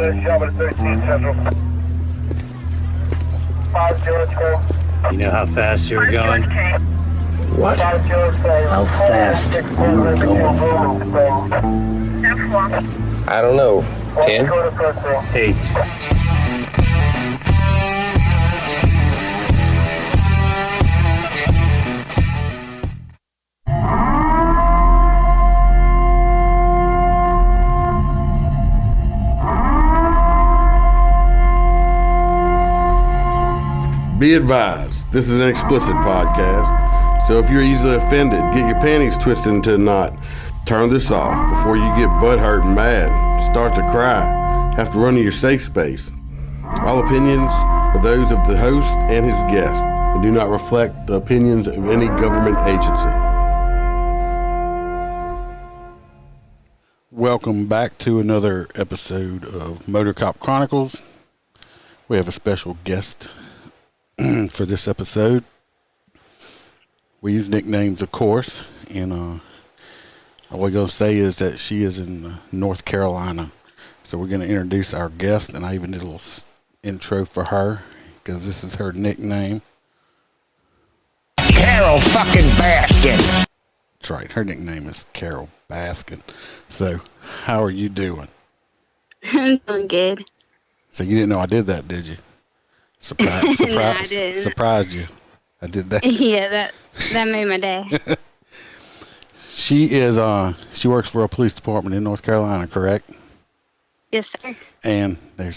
You know how fast you were going? What? How fast you were going? I don't know. 10? 8. Be advised, this is an explicit podcast, so if you're easily offended, get your panties twisted into a knot, turn this off before you get butthurt and mad, start to cry, have to run to your safe space. All opinions are those of the host and his guest and do not reflect the opinions of any government agency. Welcome back to another episode of Motorcopchronicles. We have a special guest for this episode. We use nicknames, of course, and all we're going to say is that she is in North Carolina. So we're going to introduce our guest, and I even did a little intro for her because this is her nickname. Carol fucking Baskin. That's right, her nickname is Carol Baskin. So, how are you doing? I'm doing good. So you didn't know I did that, did you? Surprised you. I did that. Yeah, that made my day. She works for a police department in North Carolina, correct? Yes, sir. And I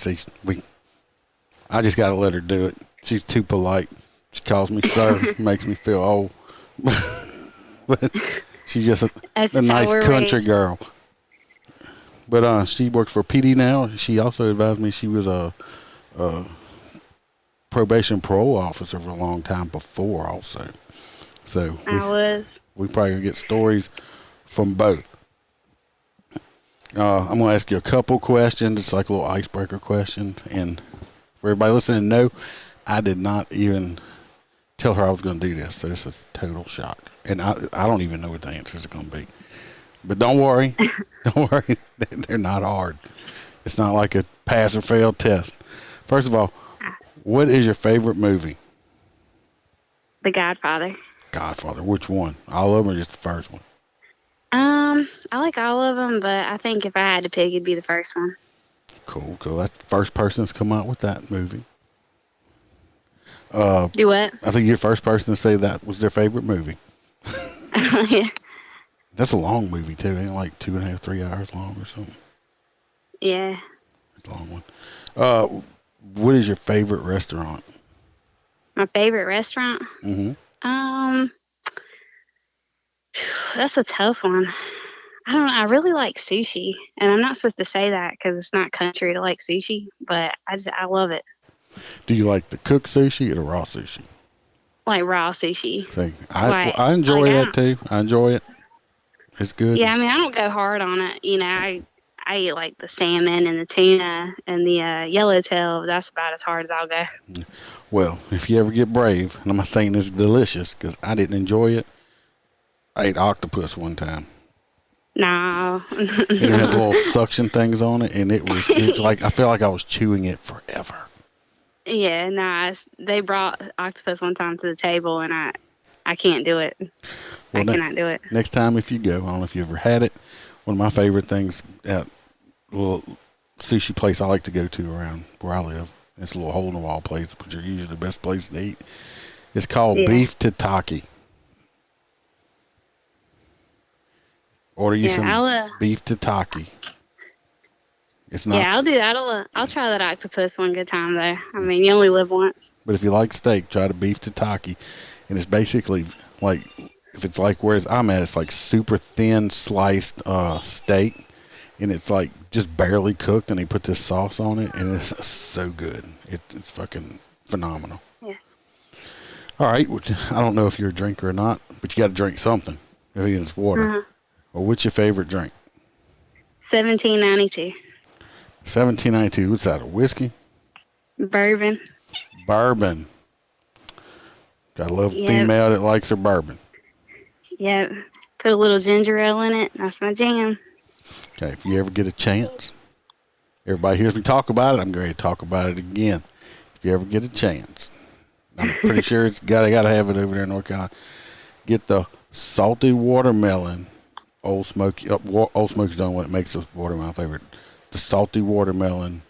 just gotta let her do it. She's too polite. She calls me sir, makes me feel old. But she's just a nice country girl. But she works for PD now. She also advised me she was a probation parole officer for a long time before also. So we probably gonna get stories from both. I'm gonna ask you a couple questions. It's like a little icebreaker question. And for everybody listening, no, I did not even tell her I was gonna do this. So this is a total shock. And I don't even know what the answers are gonna be. But don't worry. Don't worry. They're not hard. It's not like a pass or fail test. First of all, what is your favorite movie? The Godfather. Godfather. Which one? All of them or just the first one? I like all of them, but I think if I had to pick, it'd be the first one. Cool. That's the first person that's come out with that movie. Do what? I think you're the first person to say that was their favorite movie. Yeah. That's a long movie, too. Ain't it like 2.5, 3 hours long or something? Yeah. It's a long one. What is your favorite restaurant? My favorite restaurant? Mm-hmm. That's a tough one. I don't know. I really like sushi, and I'm not supposed to say that because it's not country to like sushi, but I love it. Do you like the cooked sushi or the raw sushi? Like raw sushi. See, I enjoy that too. I enjoy it. It's good. Yeah, I mean, I don't go hard on it. You know, I eat like the salmon and the tuna and the yellowtail. That's about as hard as I'll go. Well, if you ever get brave, and I'm not saying it's delicious because I didn't enjoy it. I ate octopus one time. No. It had little suction things on it, and it's like I felt like I was chewing it forever. Yeah, no. They brought octopus one time to the table, and I can't do it. Well, I cannot do it. Next time if you go, I don't know if you ever had it. One of my favorite things at a little sushi place I like to go to around where I live. It's a little hole-in-the-wall place, which are usually the best place to eat. It's called beef tataki. Order you some beef tataki. It's not. Yeah, I'll do that. I'll try that octopus one good time though. I mean, you only live once. But if you like steak, try the beef tataki, and it's basically like if it's like where I'm at, it's like super thin sliced steak, and it's like just barely cooked, and they put this sauce on it, and it's so good. It's fucking phenomenal. Yeah. All right, I don't know if you're a drinker or not, but you got to drink something. If it's water. Uh-huh. Well, what's your favorite drink? 1792. 1792. What's that? A whiskey? Bourbon. Bourbon. Gotta love a female that likes her bourbon. Yep. Put a little ginger ale in it. That's my jam. Okay, if you ever get a chance, Everybody hears me talk about it. I'm going to talk about it again. If you ever get a chance, I'm pretty sure I got to have it over there in North Carolina. Get the salty watermelon. Old Smoky. Old Smoky's the only one that makes the watermelon favorite. The salty watermelon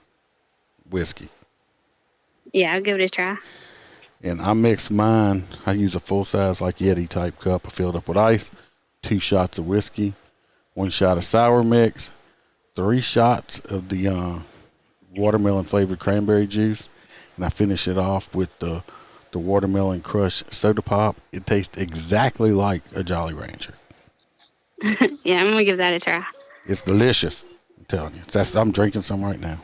whiskey. Yeah, I'll give it a try. And I mix mine. I use a full size like Yeti type cup. I fill it up with ice, 2 shots of whiskey, 1 shot of sour mix, 3 shots of the watermelon flavored cranberry juice, and I finish it off with the watermelon crush soda pop. It tastes exactly like a Jolly Rancher. Yeah, I'm gonna give that a try. It's delicious. I'm telling you. I'm drinking some right now.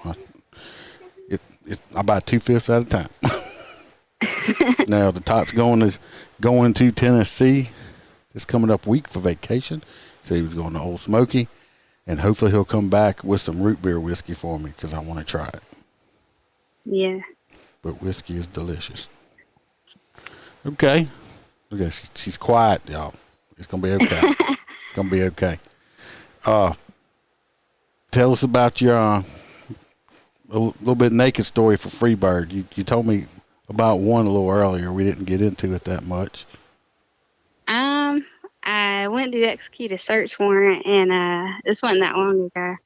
I buy 2/5 at a time. Now the Tot's going to Tennessee this coming up week for vacation. So he was going to Old Smoky, and hopefully he'll come back with some root beer whiskey for me because I want to try it. Yeah. But whiskey is delicious. Okay. Okay, she's quiet, y'all. It's gonna be okay. It's gonna be okay. Tell us about your a little bit naked story for Freebird. You told me about one a little earlier. We didn't get into it that much. I went to execute a search warrant, and this wasn't that long ago.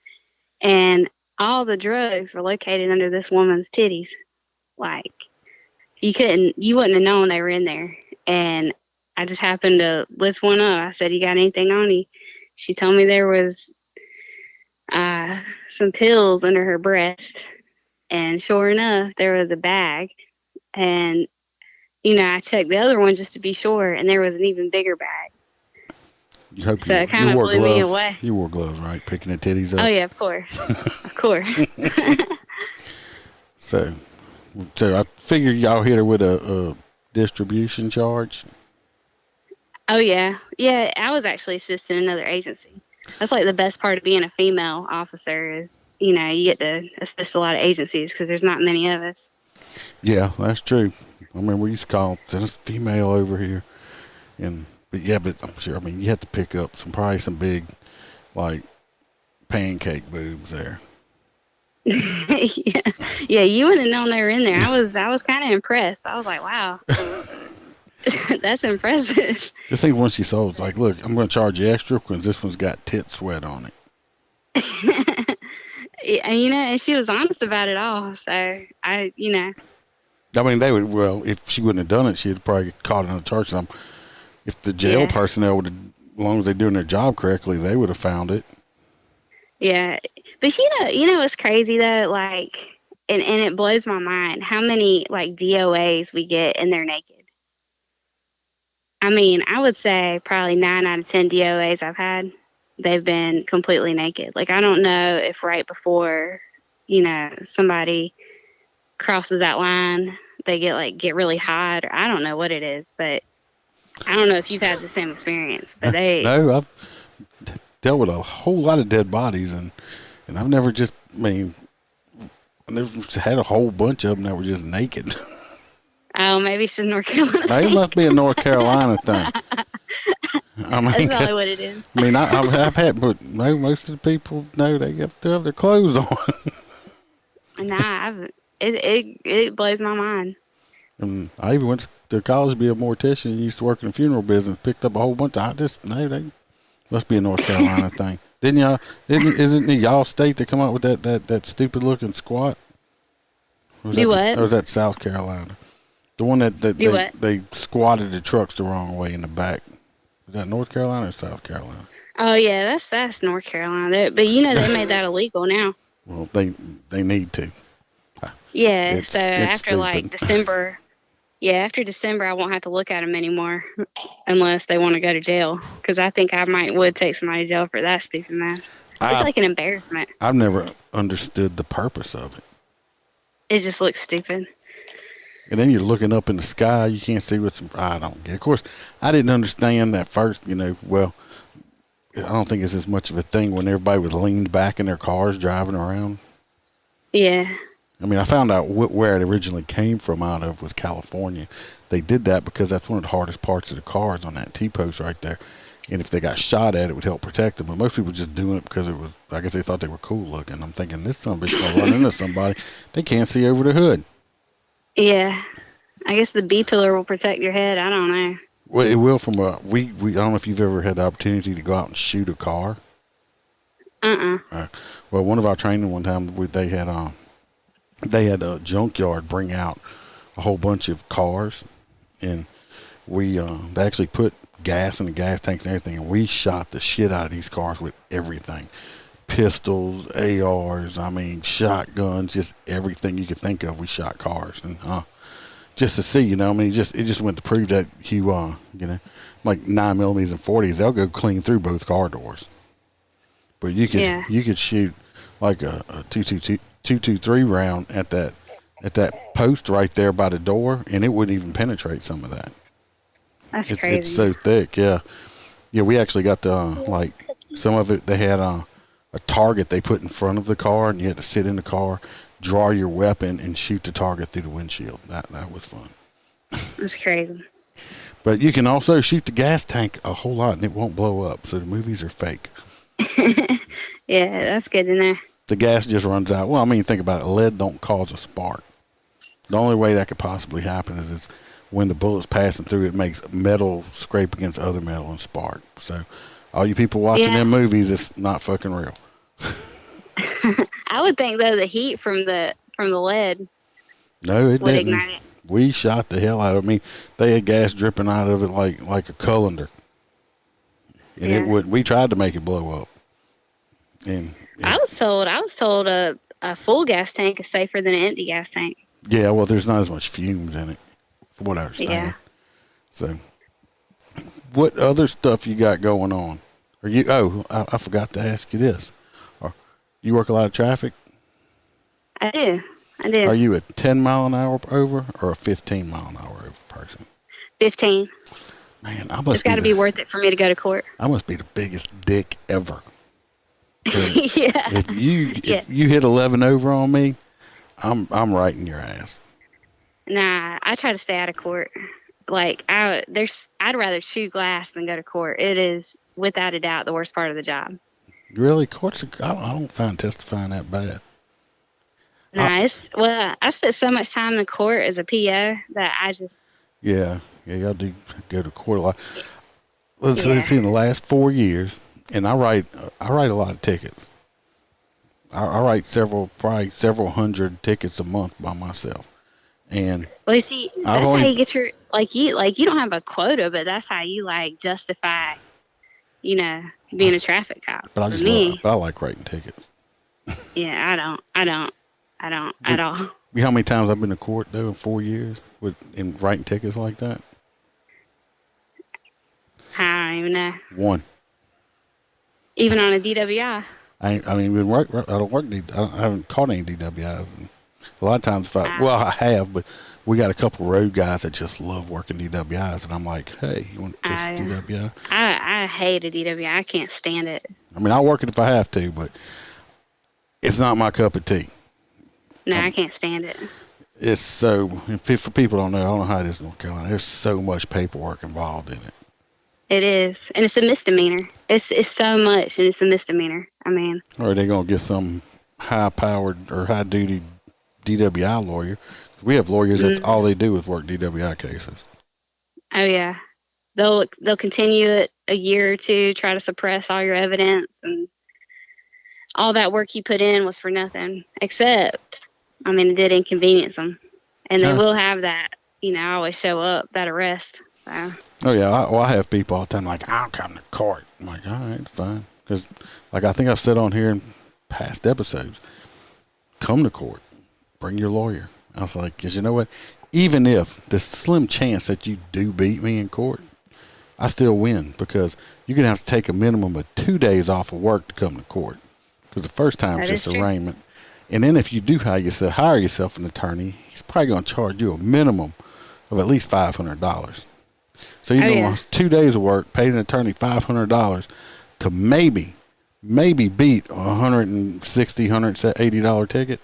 And all the drugs were located under this woman's titties. Like, you wouldn't have known they were in there. And I just happened to lift one up. I said, "You got anything on you?" She told me there was some pills under her breast. And sure enough, there was a bag. And, I checked the other one just to be sure, and there was an even bigger bag. You hope so it kind of blew me away. You wore gloves, right? Picking the titties up. Oh, yeah, of course. Of course. So I figured y'all hit her with a distribution charge. Oh, yeah. Yeah, I was actually assisting another agency. That's like the best part of being a female officer is, you get to assist a lot of agencies because there's not many of us. Yeah, that's true. I remember we used to call this female over here. But I'm sure, you had to pick up probably some big, like, pancake boobs there. Yeah, you wouldn't have known they were in there. I was kind of impressed. I was like, wow. That's impressive. The thing once she saw, it's like, look, I'm going to charge you extra because this one's got tit sweat on it. And she was honest about it all. So they would, if she wouldn't have done it, she'd probably caught another charge. If the jail personnel would have, as long as they're doing their job correctly, they would have found it. Yeah. But what's crazy though? Like, and it blows my mind how many like DOAs we get and they're naked. I would say probably 9 out of 10 DOAs I've had, they've been completely naked. Like, I don't know if right before, somebody crosses that line, they get really hot, or I don't know what it is, but I don't know if you've had the same experience, but No, I've dealt with a whole lot of dead bodies, and I've never I never had a whole bunch of them that were just naked. Oh, maybe it's in North Carolina. It must be a North Carolina thing. That's probably what it is. I've had, but no, most of the people, no, they have to have their clothes on. Nah, it blows my mind. And I even went to college to be a mortician. Used to work in the funeral business. Picked up a whole bunch. They must be a North Carolina thing. Didn't y'all? Isn't it y'all state that come up with that stupid looking squat? Or was that South Carolina? The one that they squatted the trucks the wrong way in the back. Is that North Carolina or South Carolina? Oh yeah, that's North Carolina. But they made that illegal now. Well, they need to. Yeah. So after stupid. like December. Yeah, after December, I won't have to look at them anymore unless they want to go to jail. Because I think I would take somebody to jail for that stupid mess. It's like an embarrassment. I've never understood the purpose of it. It just looks stupid. And then you're looking up in the sky, you can't see what's. I don't get. Of course, I didn't understand that first. Well, I don't think it's as much of a thing when everybody was leaned back in their cars driving around. Yeah. I found out where it originally came from out of was California. They did that because that's one of the hardest parts of the cars on that T-post right there. And if they got shot at, it would help protect them. But most people just doing it because it was, I guess they thought they were cool looking. I'm thinking, this son of a bitch gonna run into somebody. They can't see over the hood. Yeah. I guess the B pillar will protect your head. I don't know. Well, it will from we I don't know if you've ever had the opportunity to go out and shoot a car. Well, one of our training one time, they had a junkyard bring out a whole bunch of cars, and we they actually put gas in the gas tanks and everything, and we shot the shit out of these cars with everything. Pistols, ARs, I mean, shotguns, just everything you could think of. We shot cars, and just to see, I mean, it just went to prove that like 9mm and 40s, they'll go clean through both car doors. But you could shoot like a 223 round at that post right there by the door, and it wouldn't even penetrate some of that. That's crazy. It's so thick, yeah. Yeah, we actually got the like some of it. They had a target they put in front of the car, and you had to sit in the car, draw your weapon, and shoot the target through the windshield. That was fun. That's crazy. But you can also shoot the gas tank a whole lot, and it won't blow up. So the movies are fake. Yeah, that's good to know. The gas just runs out. Well, I mean, think about it. Lead don't cause a spark. The only way that could possibly happen is when the bullet's passing through, it makes metal scrape against other metal and spark. So all you people watching them movies, it's not fucking real. I would think though the heat from the lead No, it would didn't. ignite it. We shot the hell out of it. I mean, they had gas dripping out of it like a colander. And it would. We tried to make it blow up. And I was told a full gas tank is safer than an empty gas tank. yeah, well, there's not as much fumes in it, from what I understand. Yeah. So, what other stuff you got going on? Are you? Oh, I forgot to ask you this. You work a lot of traffic? I do. Are you a 10-mile-an-hour over or a 15-mile-an-hour over person? 15. Man, It's got to be worth it for me to go to court. I must be the biggest dick ever. Yeah. If you hit 11 over on me, I'm right in your ass. Nah, I try to stay out of court. Like I'd rather shoot glass than go to court. It is without a doubt the worst part of the job. Really, courts? I don't find testifying that bad. Nice. Well, I spent so much time in court as a PO that I just. Yeah, y'all do go to court a lot. Let's see, in the last 4 years, and I write a lot of tickets. I write probably several hundred tickets a month by myself. And well, you see, that's how you get your you don't have a quota, but that's how you justify, being a traffic cop. But I like writing tickets. Yeah, I don't at all. You know how many times I've been to court though in 4 years in writing tickets like that? I don't even know. One. Even on a DWI. I don't work. I haven't caught any DWIs. And a lot of times, I have, but we got a couple road guys that just love working DWIs, and I'm like, hey, you want just DWI? I hate a DWI. I can't stand it. I mean, I'll work it if I have to, but it's not my cup of tea. No, I can't stand it. It's so, for people who don't know, I don't know how it is in North Carolina. There's so much paperwork involved in it. It is, and it's a misdemeanor. It's so much, and it's a misdemeanor. I mean. Or are they going to get some high-powered or high-duty DWI lawyer? We have lawyers that's all they do is work DWI cases. Oh yeah, they'll continue it a year or two, try to suppress all your evidence, and all that work you put in was for nothing. Except, it did inconvenience them, and they will have that. I always show up that arrest. So. Oh yeah, I have people all the time like, I'll come to court. I'm like, all right, fine, because I think I've said on here in past episodes, come to court, bring your lawyer. I was like, because you know what? Even if the slim chance that you do beat me in court, I still win because you're going to have to take a minimum of 2 days off of work to come to court. Because the first time it's just arraignment. And then if you do hire yourself an attorney, he's probably going to charge you a minimum of at least $500. So you're going to lose 2 days of work, paid an attorney $500 to maybe beat a $160, $180 ticket.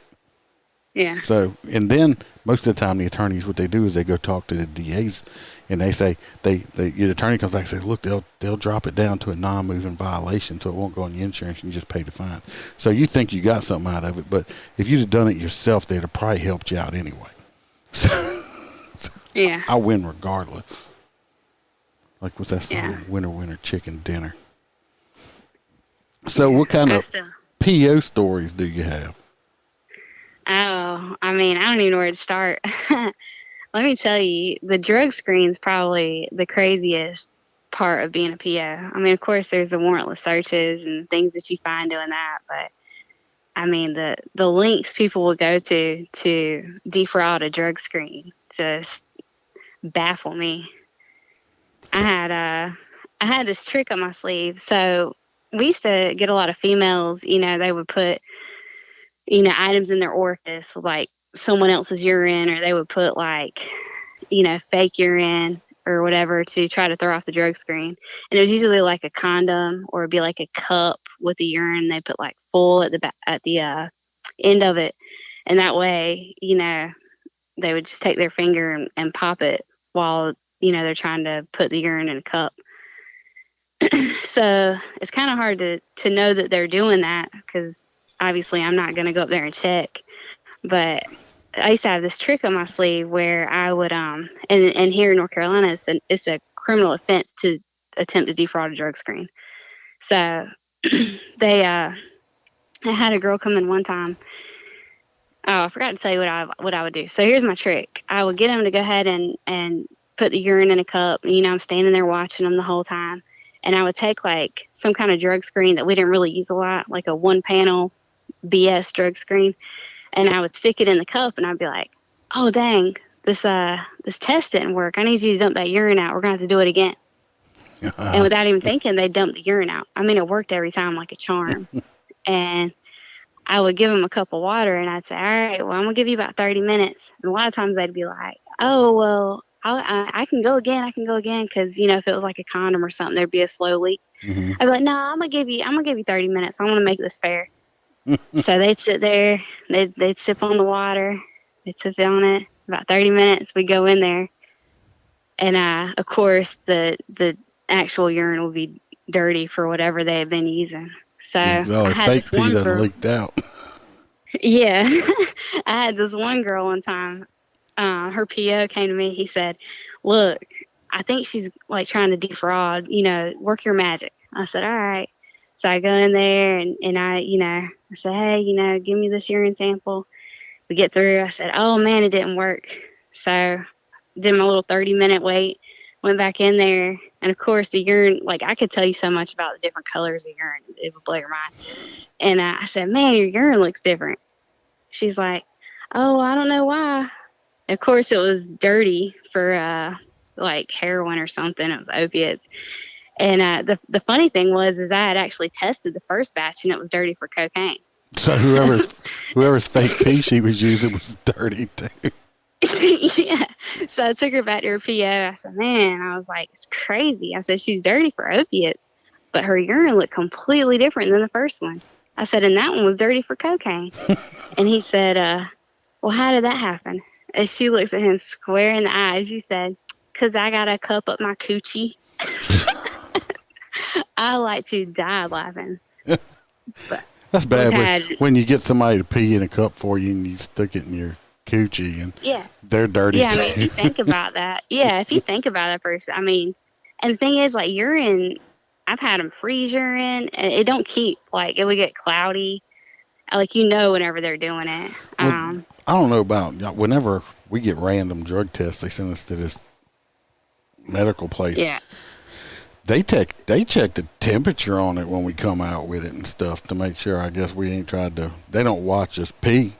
Yeah. So, and then most of the time, the attorneys, what they do is they go talk to the DAs, and they say the attorney comes back and says, look, they'll drop it down to a non-moving violation, so it won't go on your insurance, and you just pay the fine. So you think you got something out of it, but if you'd have done it yourself, they'd have probably helped you out anyway. So Yeah. I win regardless. Like what's that song? Yeah. Winter, winter, chicken dinner. So what kind I of still. PO stories do you have? Oh, I mean, I don't even know where to start. Let me tell you, the drug screen's probably the craziest part of being a PO. I mean, of course, there's the warrantless searches and things that you find doing that, but I mean, the lengths people will go to defraud a drug screen just baffle me. I had this trick up my sleeve. So we used to get a lot of females. They would put items in their orifice, like someone else's urine, or they would put like fake urine or whatever to try to throw off the drug screen. And it was usually like a condom, or it'd be like a cup with the urine. They put like full at the end of it, and that way, they would just take their finger and pop it while they're trying to put the urine in a cup. So it's kind of hard to know that they're doing that, because obviously I'm not going to go up there and check. But I used to have this trick on my sleeve where I would and here in North Carolina it's a criminal offense to attempt to defraud a drug screen. So I had a girl come in one time. Oh, I forgot to tell you what I would do. So here's my trick. I would get them to go ahead and put the urine in a cup. I'm standing there watching them the whole time. And I would take like some kind of drug screen that we didn't really use a lot, like a 1-panel BS drug screen. And I would stick it in the cup, and I'd be like, oh, dang, this test didn't work. I need you to dump that urine out. We're going to have to do it again. And without even thinking, they dumped the urine out. I mean, it worked every time like a charm. And I would give them a cup of water, and I'd say, all right, well, I'm going to give you about 30 minutes. And a lot of times they'd be like, oh, well, I can go again. I can go again. Because, if it was like a condom or something, there'd be a slow leak. Mm-hmm. I'd be like, no, I'm going to give you 30 minutes. I want to make this fair. So they'd sit there, they'd sip on the water, they'd sip on it. About 30 minutes, we'd go in there, and of course the actual urine would be dirty for whatever they had been using. So I had fake this pee one done girl. leaked out. Yeah, I had this one girl one time. Her PO came to me. He said, "Look, I think she's like trying to defraud. Work your magic." I said, "All right." So I go in there and I said, hey, give me this urine sample. We get through. I said, oh, man, it didn't work. So did my little 30-minute wait, went back in there. And, of course, the urine, like I could tell you so much about the different colors of urine. It would blow your mind. And I said, man, your urine looks different. She's like, oh, I don't know why. And of course, it was dirty for like heroin or something. It was opiates. And the funny thing was I had actually tested the first batch, and it was dirty for cocaine. So whoever's fake pee she was using was dirty too. Yeah. So I took her back to her PO. I said, man, I was like, it's crazy. I said, she's dirty for opiates, but her urine looked completely different than the first one. I said, and that one was dirty for cocaine. And he said, well, how did that happen? And she looks at him square in the eye. She said, because I got a cup up my coochie. I like to die laughing. But that's bad when you get somebody to pee in a cup for you and you stick it in your coochie and they're dirty yeah, too. I mean, if you think about that, if you think about that person, I mean, and the thing is, like, urine, I've had them freeze urine, and it don't keep, like, it would get cloudy, like, whenever they're doing it. Well, I don't know about, whenever we get random drug tests, they send us to this medical place. Yeah. They check the temperature on it when we come out with it and stuff to make sure. I guess we ain't tried to. They don't watch us pee,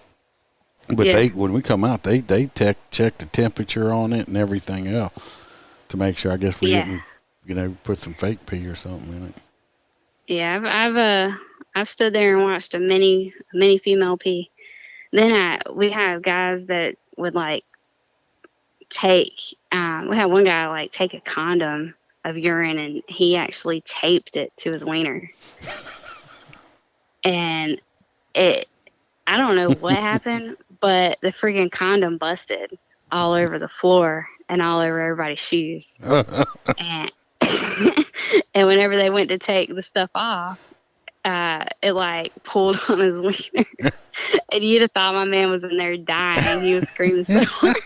but when we come out, they check the temperature on it and everything else to make sure. I guess we didn't put some fake pee or something in it. Yeah, I've stood there and watched a many female pee. Then we have guys that would like take. We had one guy like take a condom of urine, and he actually taped it to his wiener. And I I don't know what happened, but the freaking condom busted all over the floor and all over everybody's shoes. And and whenever they went to take the stuff off, it like pulled on his wiener. And you'd have thought my man was in there dying. He was screaming so hard.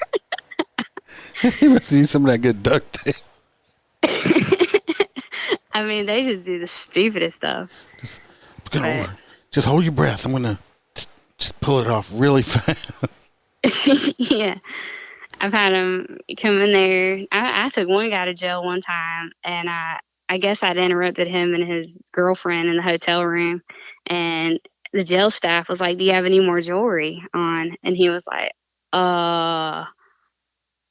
He must use some of that good duct tape. I mean, they just do the stupidest stuff. Just hold your breath. I'm gonna just pull it off really fast. Yeah. I've had them come in there. I took one guy to jail one time, and I guess I'd interrupted him and his girlfriend in the hotel room, and the jail staff was like, "Do you have any more jewelry on?" And he was like, I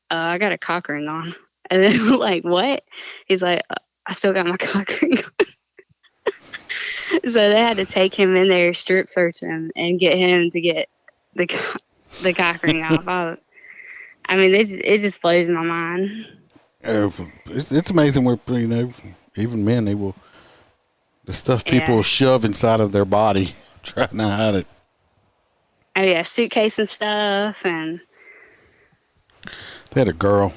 got a cock ring on." And then like, "What?" He's like, "I still got my cock ring on." So they had to take him in there, strip search him, and get him to get the cock ring off. I mean, it just blows my mind. It's amazing where, even men, the stuff people will shove inside of their body, trying to hide it. Oh yeah, suitcase and stuff, and they had a girl.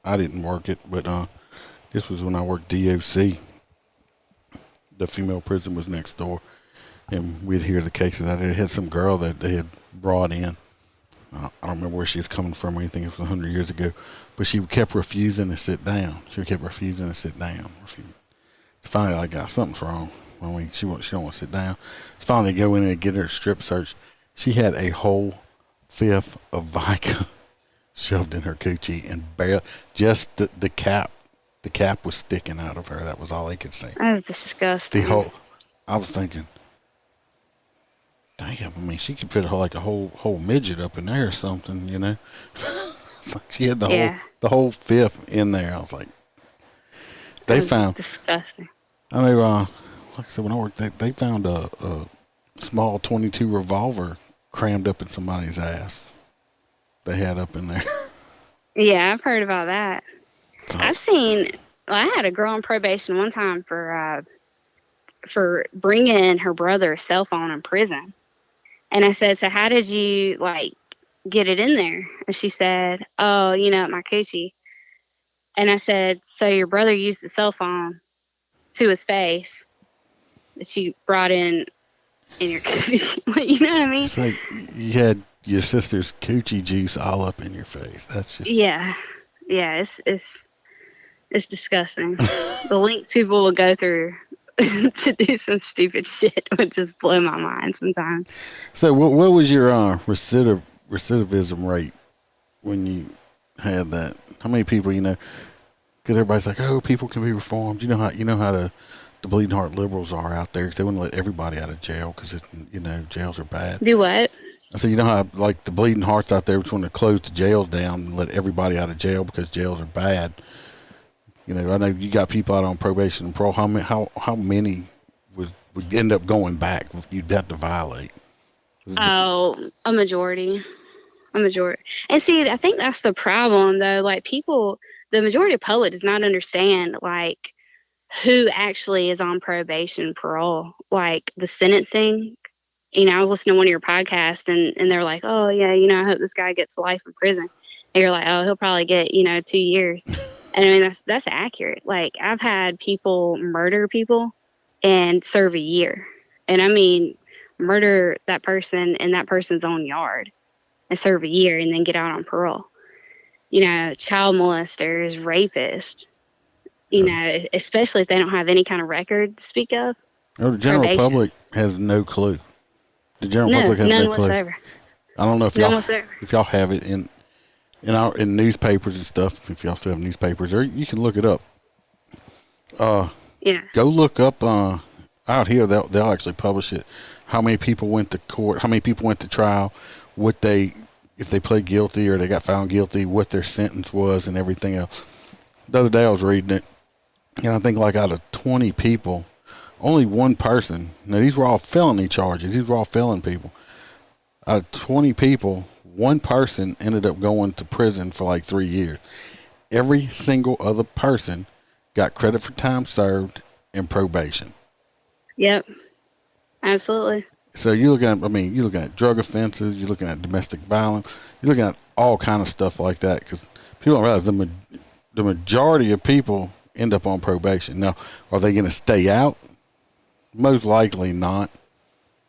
I didn't work it, but this was when I worked DOC. The female prison was next door, and we'd hear the cases out there. They had some girl that they had brought in. I don't remember where she was coming from or anything. It was 100 years ago. But she kept refusing to sit down. Finally, I got something's wrong. I mean, she don't want to sit down. Finally, they go in and get her strip search. She had a whole fifth of vodka shoved in her coochie, and barely, just the cap. The cap was sticking out of her. That was all they could see. That was disgusting. I was thinking, damn, I mean, she could fit a whole midget up in there or something, you know? It's like she had the whole fifth in there. I was like, they found disgusting. I know, like I said, when I worked, they found a small .22 revolver crammed up in somebody's ass. They had up in there. Yeah, I've heard about that. I had a girl on probation one time for bringing her brother a cell phone in prison. And I said, "So how did you, like, get it in there?" And she said, "Oh, my coochie." And I said, "So your brother used the cell phone to his face that you brought in your coochie?" You know what I mean? It's like you had your sister's coochie juice all up in your face. That's just... Yeah, it's disgusting. The lengths people will go through to do some stupid shit would just blow my mind sometimes. So what was your recidivism rate when you had that? How many people, because everybody's like, oh, people can be reformed. You know how the bleeding heart liberals are out there, because they wouldn't let everybody out of jail because jails are bad. Do what? I said, how like the bleeding hearts out there just want to close the jails down and let everybody out of jail because jails are bad. I know you got people out on probation and parole. How many would end up going back if you'd have to violate? Oh, a majority. And see, I think that's the problem, though. Like, the majority of public does not understand, like, who actually is on probation, parole, like the sentencing. I was listening to one of your podcasts, and they're like, "Oh yeah, I hope this guy gets life in prison." And you're like, "Oh, he'll probably get 2 years." And I mean, that's accurate. Like, I've had people murder people and serve a year, and I mean, murder that person in that person's own yard and serve a year and then get out on parole. Child molesters, rapists. Especially if they don't have any kind of record to speak of. Oh, the general public has no clue. The general public has no clue. Whatsoever. I don't know if y'all have it in newspapers and stuff. If y'all still have newspapers, or you can look it up. Yeah. Go look up out here. They'll actually publish it. How many people went to court? How many people went to trial? If they pled guilty or they got found guilty, what their sentence was, and everything else. The other day I was reading it, and I think like out of 20 people, only one person. Now these were all felony charges. These were all felon people. Out of 20 people, one person ended up going to prison for like 3 years. Every single other person got credit for time served and probation. Yep. Absolutely. So you're looking at drug offenses, you're looking at domestic violence, you're looking at all kind of stuff like that, because people don't realize the majority of people end up on probation. Now, are they going to stay out? Most likely not.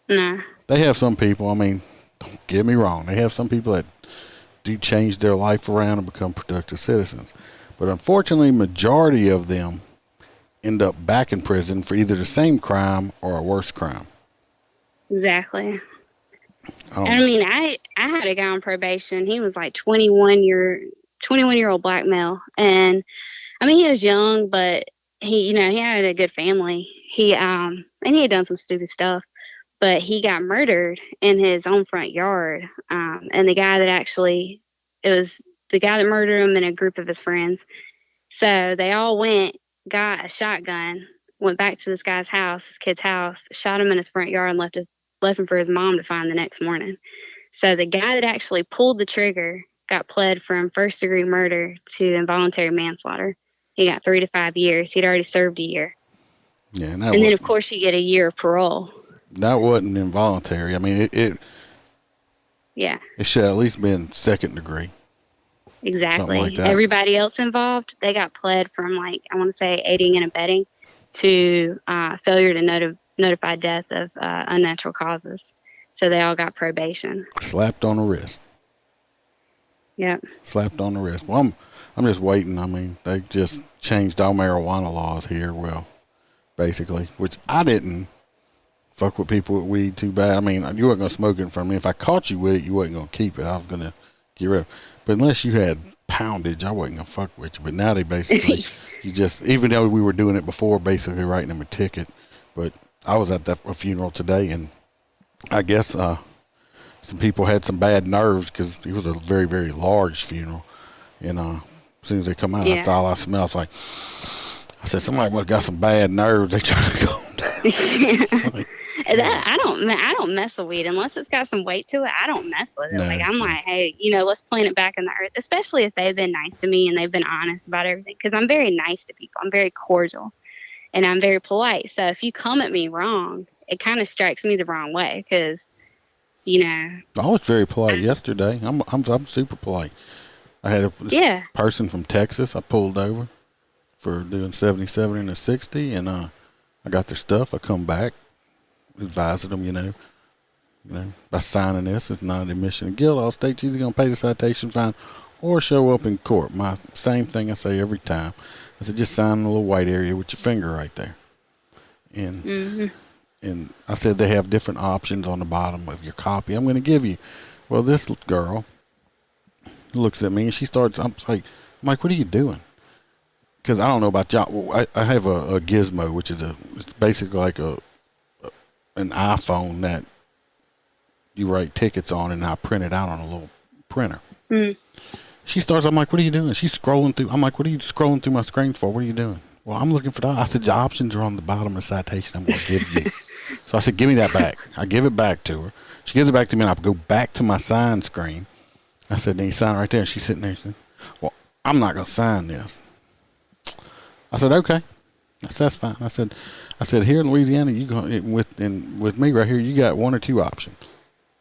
Nah. They have some people, don't get me wrong, they have some people that do change their life around and become productive citizens. But unfortunately, majority of them end up back in prison for either the same crime or a worse crime. Exactly. I had a guy on probation. He was like 21-year-old black male, and he was young, but he had a good family. And he had done some stupid stuff, but he got murdered in his own front yard. And it was the guy that murdered him and a group of his friends. So they all went, got a shotgun, went back to this guy's house, his kid's house, shot him in his front yard, and left him for his mom to find the next morning. So the guy that actually pulled the trigger got pled from first-degree murder to involuntary manslaughter. He got 3 to 5 years. He'd already served a year. Yeah, and then, of course, you get a year of parole. That wasn't involuntary. Yeah. It should have at least been second degree. Exactly. Like that. Everybody else involved, they got pled from, I want to say, aiding and abetting to failure to notify death of unnatural causes. So they all got probation. Slapped on the wrist. Yep. Slapped on the wrist. Well, I'm just waiting. They just changed all marijuana laws here. Well, basically, which I didn't fuck with people with weed too bad. You weren't going to smoke it from me. If I caught you with it, you wasn't going to keep it. I was going to get rid of it. But unless you had poundage, I wasn't going to fuck with you. But now they basically, even though we were doing it before, basically writing them a ticket. But I was at a funeral today, and I guess some people had some bad nerves because it was a very, very large funeral. And as soon as they come out, that's all I smell. It's like, I said, somebody must have got some bad nerves. They trying to go down. I don't mess with weed unless it's got some weight to it. I don't mess with it. Hey, let's plant it back in the earth, especially if they've been nice to me and they've been honest about everything. Because I'm very nice to people. I'm very cordial and I'm very polite. So if you come at me wrong, it kind of strikes me the wrong way because, I was very polite yesterday. I'm super polite. I had a person from Texas I pulled over for doing 77 and a 60, and I got their stuff. I come back, advising them, by signing this, it's not an admission of guilt. All states either going to pay the citation fine or show up in court. My same thing I say every time. I said, just sign in a little white area with your finger right there. And and I said they have different options on the bottom of your copy I'm going to give you. Well, this girl looks at me and she starts, I'm like, what are you doing? Because I don't know about y'all. I have a gizmo, which is it's basically like an iPhone that you write tickets on, and I print it out on a little printer. She starts, I'm like, what are you doing? She's scrolling through. I'm like, what are you scrolling through my screen for? What are you doing? Well, I'm looking for that. I said, the options are on the bottom of the citation I'm going to give you. So I said, give me that back. I give it back to her. She gives it back to me, and I go back to my sign screen. I said, then you sign right there. And she's sitting there. She said, well, I'm not going to sign this. I said, okay. That's fine. I said, here in Louisiana, you go with me right here, you got one or two options.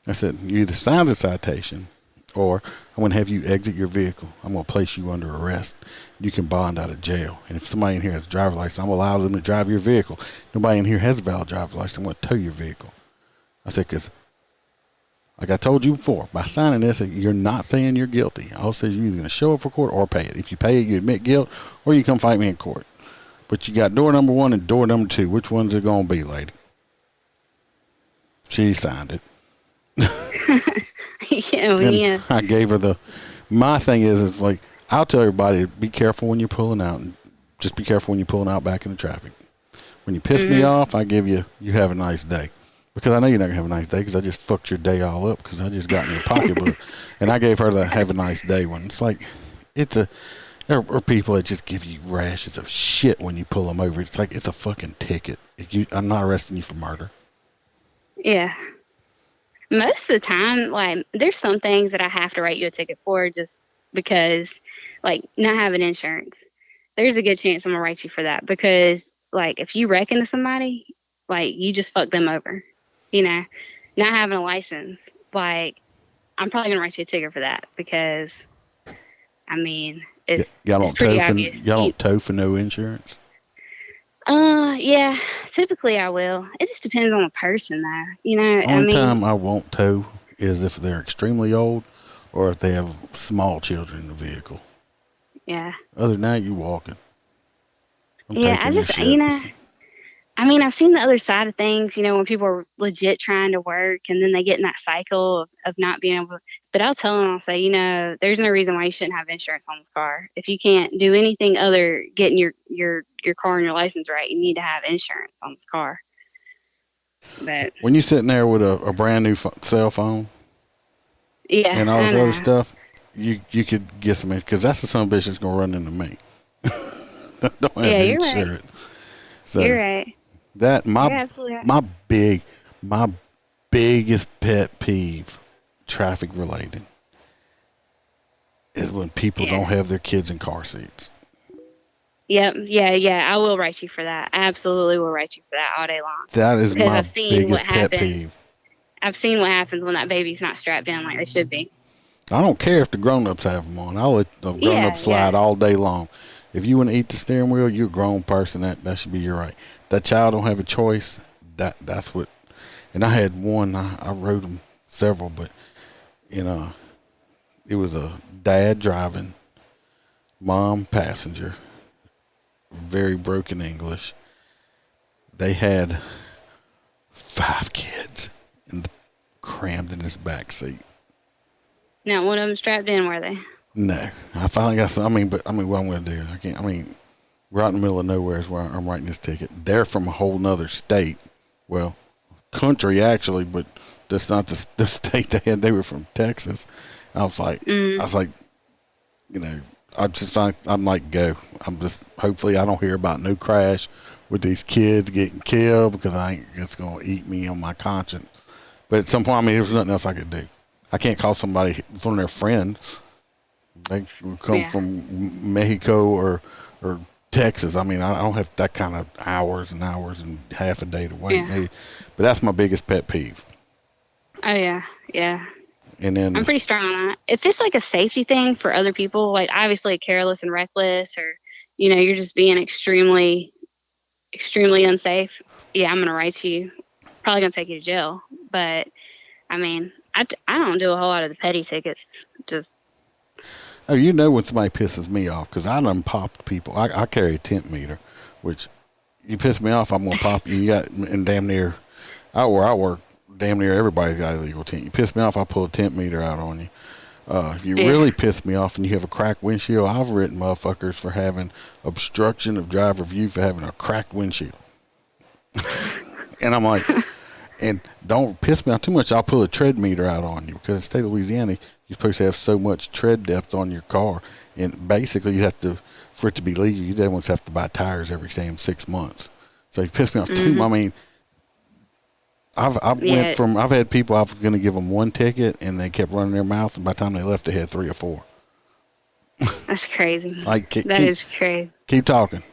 I said, you either sign the citation, or I'm going to have you exit your vehicle. I'm going to place you under arrest. You can bond out of jail. And if somebody in here has a driver's license, I'm going to allow them to drive your vehicle. Nobody in here has a valid driver's license. I'm going to tow your vehicle. I said, because like I told you before, by signing this, you're not saying you're guilty. All it says you're either going to show up for court or pay it. If you pay it, you admit guilt, or you come fight me in court. But you got door number 1 and door number 2. Which one's it going to be, lady? She signed it. Yeah. I gave her my thing is like, I'll tell everybody, be careful when you're pulling out, and just be careful when you're pulling out back in the traffic. When you piss me off, I give you have a nice day. Because I know you're not going to have a nice day because I just fucked your day all up because I just got in your pocketbook. And I gave her the have a nice day one. It's like, there are people that just give you rashes of shit when you pull them over. It's like, it's a fucking ticket. I'm not arresting you for murder. Yeah. Most of the time, there's some things that I have to write you a ticket for just because, not having insurance. There's a good chance I'm going to write you for that because, if you wreck into somebody, you just fuck them over, not having a license, like, I'm probably gonna write you a ticket for that because, I mean, it's pretty obvious. Y'all don't tow for no insurance? Yeah, typically I will. It just depends on the person, though. You know, Only time I won't tow is if they're extremely old or if they have small children in the vehicle. Yeah. Other than that, you walking. Yeah, I just, you know, I mean, I've seen the other side of things, you know, when people are legit trying to work and then they get in that cycle of not being able to, but I'll tell them, I'll say, you know, there's no reason why you shouldn't have insurance on this car. If you can't do anything other getting your car and your license right, you need to have insurance on this car. But when you're sitting there with a brand new cell phone, yeah, and all this other stuff, you could get some, because that's the son of a bitch that's going to run into me. Don't have insurance. Right. So you're right. That my biggest pet peeve, traffic related, is when people don't have their kids in car seats. Yep. Yeah. I will write you for that. I absolutely will write you for that all day long. That is my biggest pet peeve. I've seen what happens when that baby's not strapped in like they should be. I don't care if the grown-ups have them on. I'll let the grown-ups slide all day long. If you want to eat the steering wheel, you're a grown person. That should be your right. That child don't have a choice. That's what. And I had one. I rode them several, but you know, it was a dad driving, mom passenger, very broken English. They had 5 kids crammed in his back seat. Now, one of them strapped in, were they? No, I finally got some. What I'm going to do? I can't. We're out in the middle of nowhere is where I'm writing this ticket. They're from a whole nother state. Well, country actually, but that's not the state they had. They were from Texas. I was like, you know, I'm like, go. I'm just, hopefully I don't hear about no crash with these kids getting killed because it's going to eat me on my conscience. But at some point, there's nothing else I could do. I can't call somebody, one of their friends. They come from Mexico or Texas. I don't have that kind of hours and hours and half a day to wait. Yeah. But that's my biggest pet peeve. Oh, yeah. Yeah. And then I'm pretty strong on that. If it's like a safety thing for other people, like obviously careless and reckless, or, you know, you're just being extremely, extremely unsafe. Yeah, I'm going to write you. Probably going to take you to jail. But, I don't do a whole lot of the petty tickets. Just. Oh, you know when somebody pisses me off, because I done popped people. I carry a tent meter, which you piss me off, I'm going to pop you. You got, and damn near, where I work, damn near everybody's got a legal tent. You piss me off, I'll pull a tent meter out on you. If you really piss me off and you have a cracked windshield, I've written motherfuckers for having obstruction of driver view for having a cracked windshield. And I'm like, and don't piss me off too much, I'll pull a tread meter out on you, because in the state of Louisiana, you're supposed to have so much tread depth on your car. And basically, you have to, for it to be legal, you then have to buy tires every 6 months. So you piss me off too. I've had people, I was going to give them 1 ticket and they kept running their mouth, and by the time they left, they had 3 or 4. That's crazy. That is crazy. Keep talking.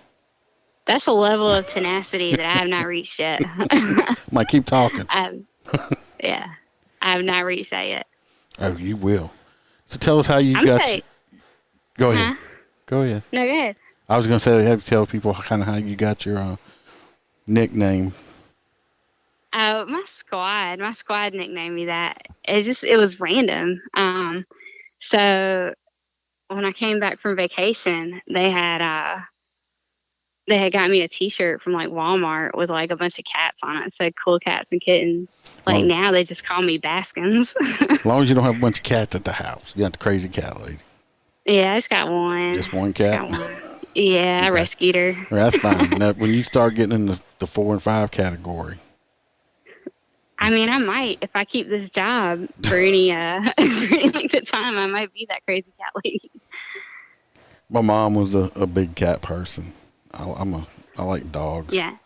That's a level of tenacity that I have not reached yet. Keep talking. I have not reached that yet. Oh, you will. So tell us how you got. Go ahead. Huh? Go ahead. No, go ahead. I was going to say, have to tell people kind of how you got your nickname. My squad nicknamed me that. It was random. So when I came back from vacation, they had got me a T-shirt from like Walmart with like a bunch of cats on it. It said "Cool Cats and Kittens." Like now they just call me Baskins. As long as you don't have a bunch of cats at the house, you got the crazy cat lady. Yeah, I just got one. Just one cat. Yeah, okay. I rescued her. That's fine. Now, when you start getting in the 4 and 5 category. I might, if I keep this job for any length of time, I might be that crazy cat lady. My mom was a big cat person. I like dogs. Yeah.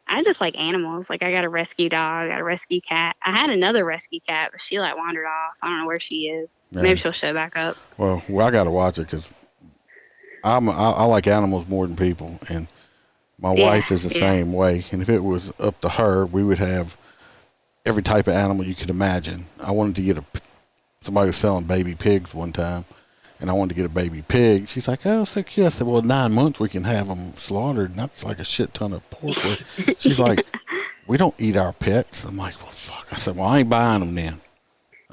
I just like animals. Like I got a rescue dog, I got a rescue cat. I had another rescue cat, but she wandered off. I don't know where she is. Yeah. Maybe she'll show back up. Well, I got to watch it because I like animals more than people, and my wife is the same way. And if it was up to her, we would have every type of animal you could imagine. I wanted to get somebody was selling baby pigs one time, and I wanted to get a baby pig. She's like, "Oh, so cute." I said, "Well, 9 months we can have them slaughtered, and that's like a shit ton of pork." She's like, "We don't eat our pets." I'm like, "Well, fuck." I said, "Well, I ain't buying them then."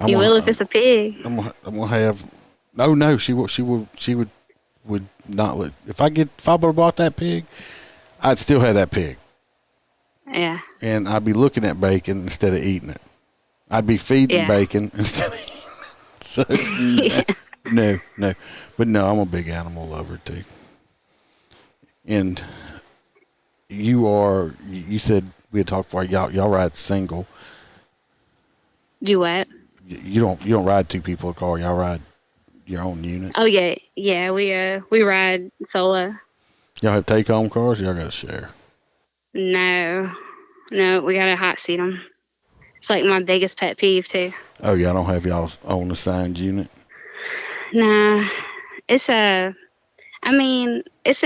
You will if it's a pig. I'm gonna have. No, she would not let. If I bought that pig, I'd still have that pig. Yeah. And I'd be looking at bacon instead of eating it. I'd be feeding bacon instead of eating it. So, no. But no, I'm a big animal lover too. And you said we had talked before, y'all ride single. Do what? You don't ride two people a car, y'all ride your own unit. Oh yeah, we ride solo. Y'all have take home cars, or y'all gotta share? No, we gotta hot seat them. It's like my biggest pet peeve too. Oh, y'all don't have y'all's own assigned unit? Nah, it's a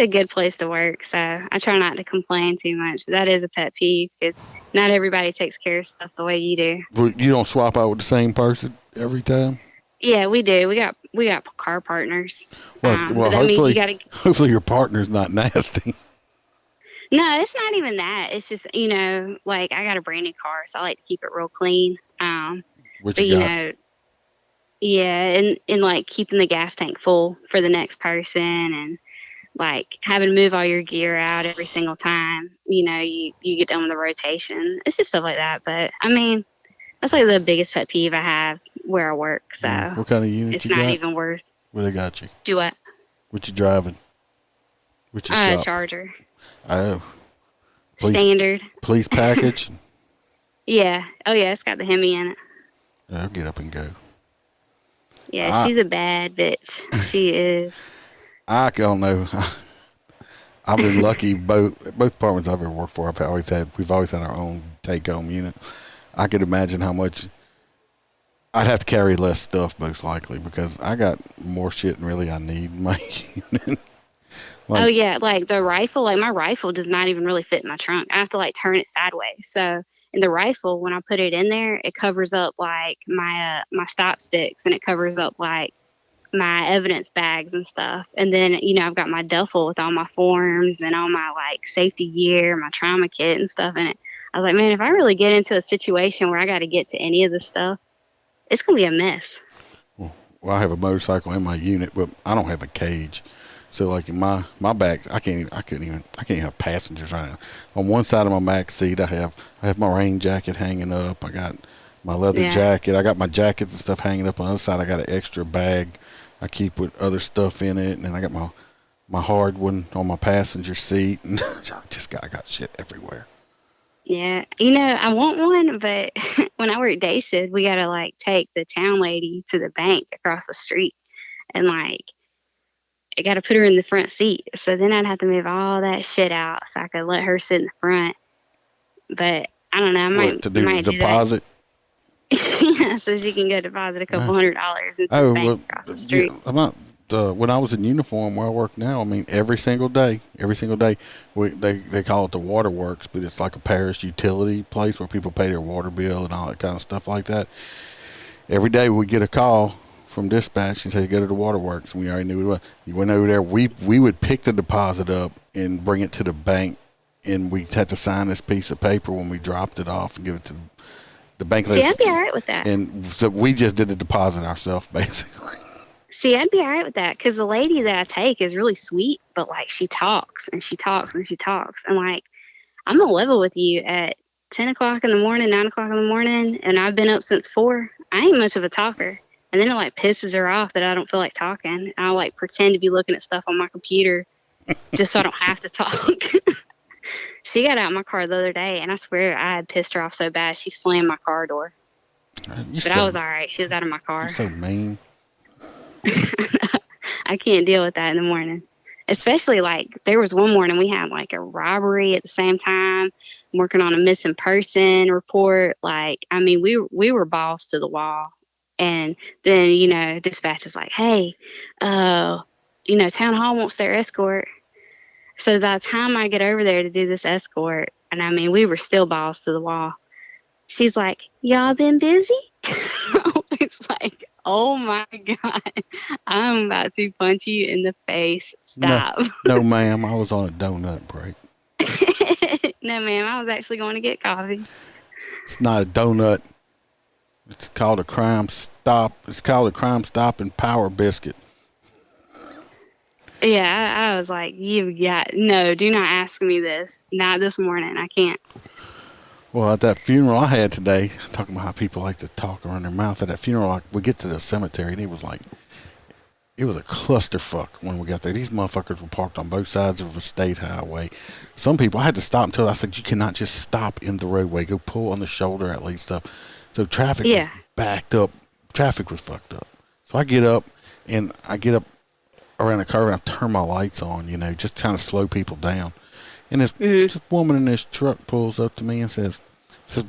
good place to work, so I try not to complain too much. That is a pet peeve because not everybody takes care of stuff the way you do. Well, you don't swap out with the same person every time? Yeah, we do. We got car partners. Well, but that means you gotta. Hopefully your partner's not nasty. No, it's not even that. It's just, like I got a brand new car, so I like to keep it real clean. What but you got? yeah, and like keeping the gas tank full for the next person, and like having to move all your gear out every single time, you get done with the rotation. It's just stuff like that. But I mean, that's like the biggest pet peeve I have where I work. So What kind of unit it's you got? not even worth. Where they got you? Do what? What you driving? What you shop? Charger. Oh. Standard. Police package? Yeah. Oh yeah, it's got the Hemi in it. I'll get up and go. Yeah, she's a bad bitch. She is. I don't know. I've been lucky. Both departments I've ever worked for, we've always had our own take-home unit. I could imagine how much I'd have to carry less stuff most likely because I got more shit than really I need in my unit. Oh yeah, like the rifle. Like my rifle does not even really fit in my trunk. I have to like turn it sideways. So in the rifle, when I put it in there, it covers up like my stop sticks, and it covers up like my evidence bags and stuff. And then, I've got my duffel with all my forms and all my like safety gear, my trauma kit and stuff in it. I was like, man, if I really get into a situation where I got to get to any of this stuff, it's going to be a mess. Well, I have a motorcycle in my unit, but I don't have a cage. So like in my back, I can't even have passengers right now. On one side of my back seat, I have my rain jacket hanging up. I got my leather jacket. I got my jackets and stuff hanging up. On the other side, I got an extra bag I keep with other stuff in it, and then I got my hard one on my passenger seat, and I got shit everywhere. Yeah, I want one, but when I work day shift, we gotta like take the town lady to the bank across the street, and like I gotta put her in the front seat. So then I'd have to move all that shit out so I could let her sit in the front. But I don't know. I might do the do deposit. Yeah, so she can go deposit a couple $100 into the bank across the street. Yeah, I'm not. When I was in uniform where I work now, I mean, every single day, they call it the waterworks, but it's like a parish utility place where people pay their water bill and all that kind of stuff like that. Every day we get a call from dispatch and say, go to the waterworks, and we already knew what. You went over there. We would pick the deposit up and bring it to the bank, and we had to sign this piece of paper when we dropped it off and give it to the bank. See, I'd be all right with that. And so we just did the deposit ourselves, basically. See, I'd be all right with that because the lady that I take is really sweet, but like she talks and she talks and she talks. And like, I'm going to level with you at 10 o'clock in the morning, 9 o'clock in the morning, and I've been up since 4. I ain't much of a talker. And then it like pisses her off that I don't feel like talking. I'll like pretend to be looking at stuff on my computer just so I don't have to talk. She got out of my car the other day, and I swear I had pissed her off so bad she slammed my car door. I was all right. She was out of my car. You're so mean. I can't deal with that in the morning. Especially like there was one morning we had like a robbery at the same time. I'm working on a missing person report. Like, I mean, we were balls to the wall. And then, dispatch is like, hey, town hall wants their escort. So by the time I get over there to do this escort, and I mean, we were still balls to the wall. she's like, y'all been busy? It's like, oh my God, I'm about to punch you in the face. Stop. No, ma'am. I was on a donut break. No, ma'am, I was actually going to get coffee. It's not a donut. It's called a crime stop. It's called a crime stop and power biscuit. Yeah, I was like, no, do not ask me this. Not this morning. I can't. Well, at that funeral I had today, talking about how people like to talk around their mouth. At that funeral, we get to the cemetery, and it was a clusterfuck when we got there. These motherfuckers were parked on both sides of a state highway. Some people, I had to stop until I said, you cannot just stop in the roadway. Go pull on the shoulder at least stuff. So traffic was backed up. Traffic was fucked up. So I get up around the curve and I turn my lights on, just trying to slow people down. And this woman in this truck pulls up to me and says,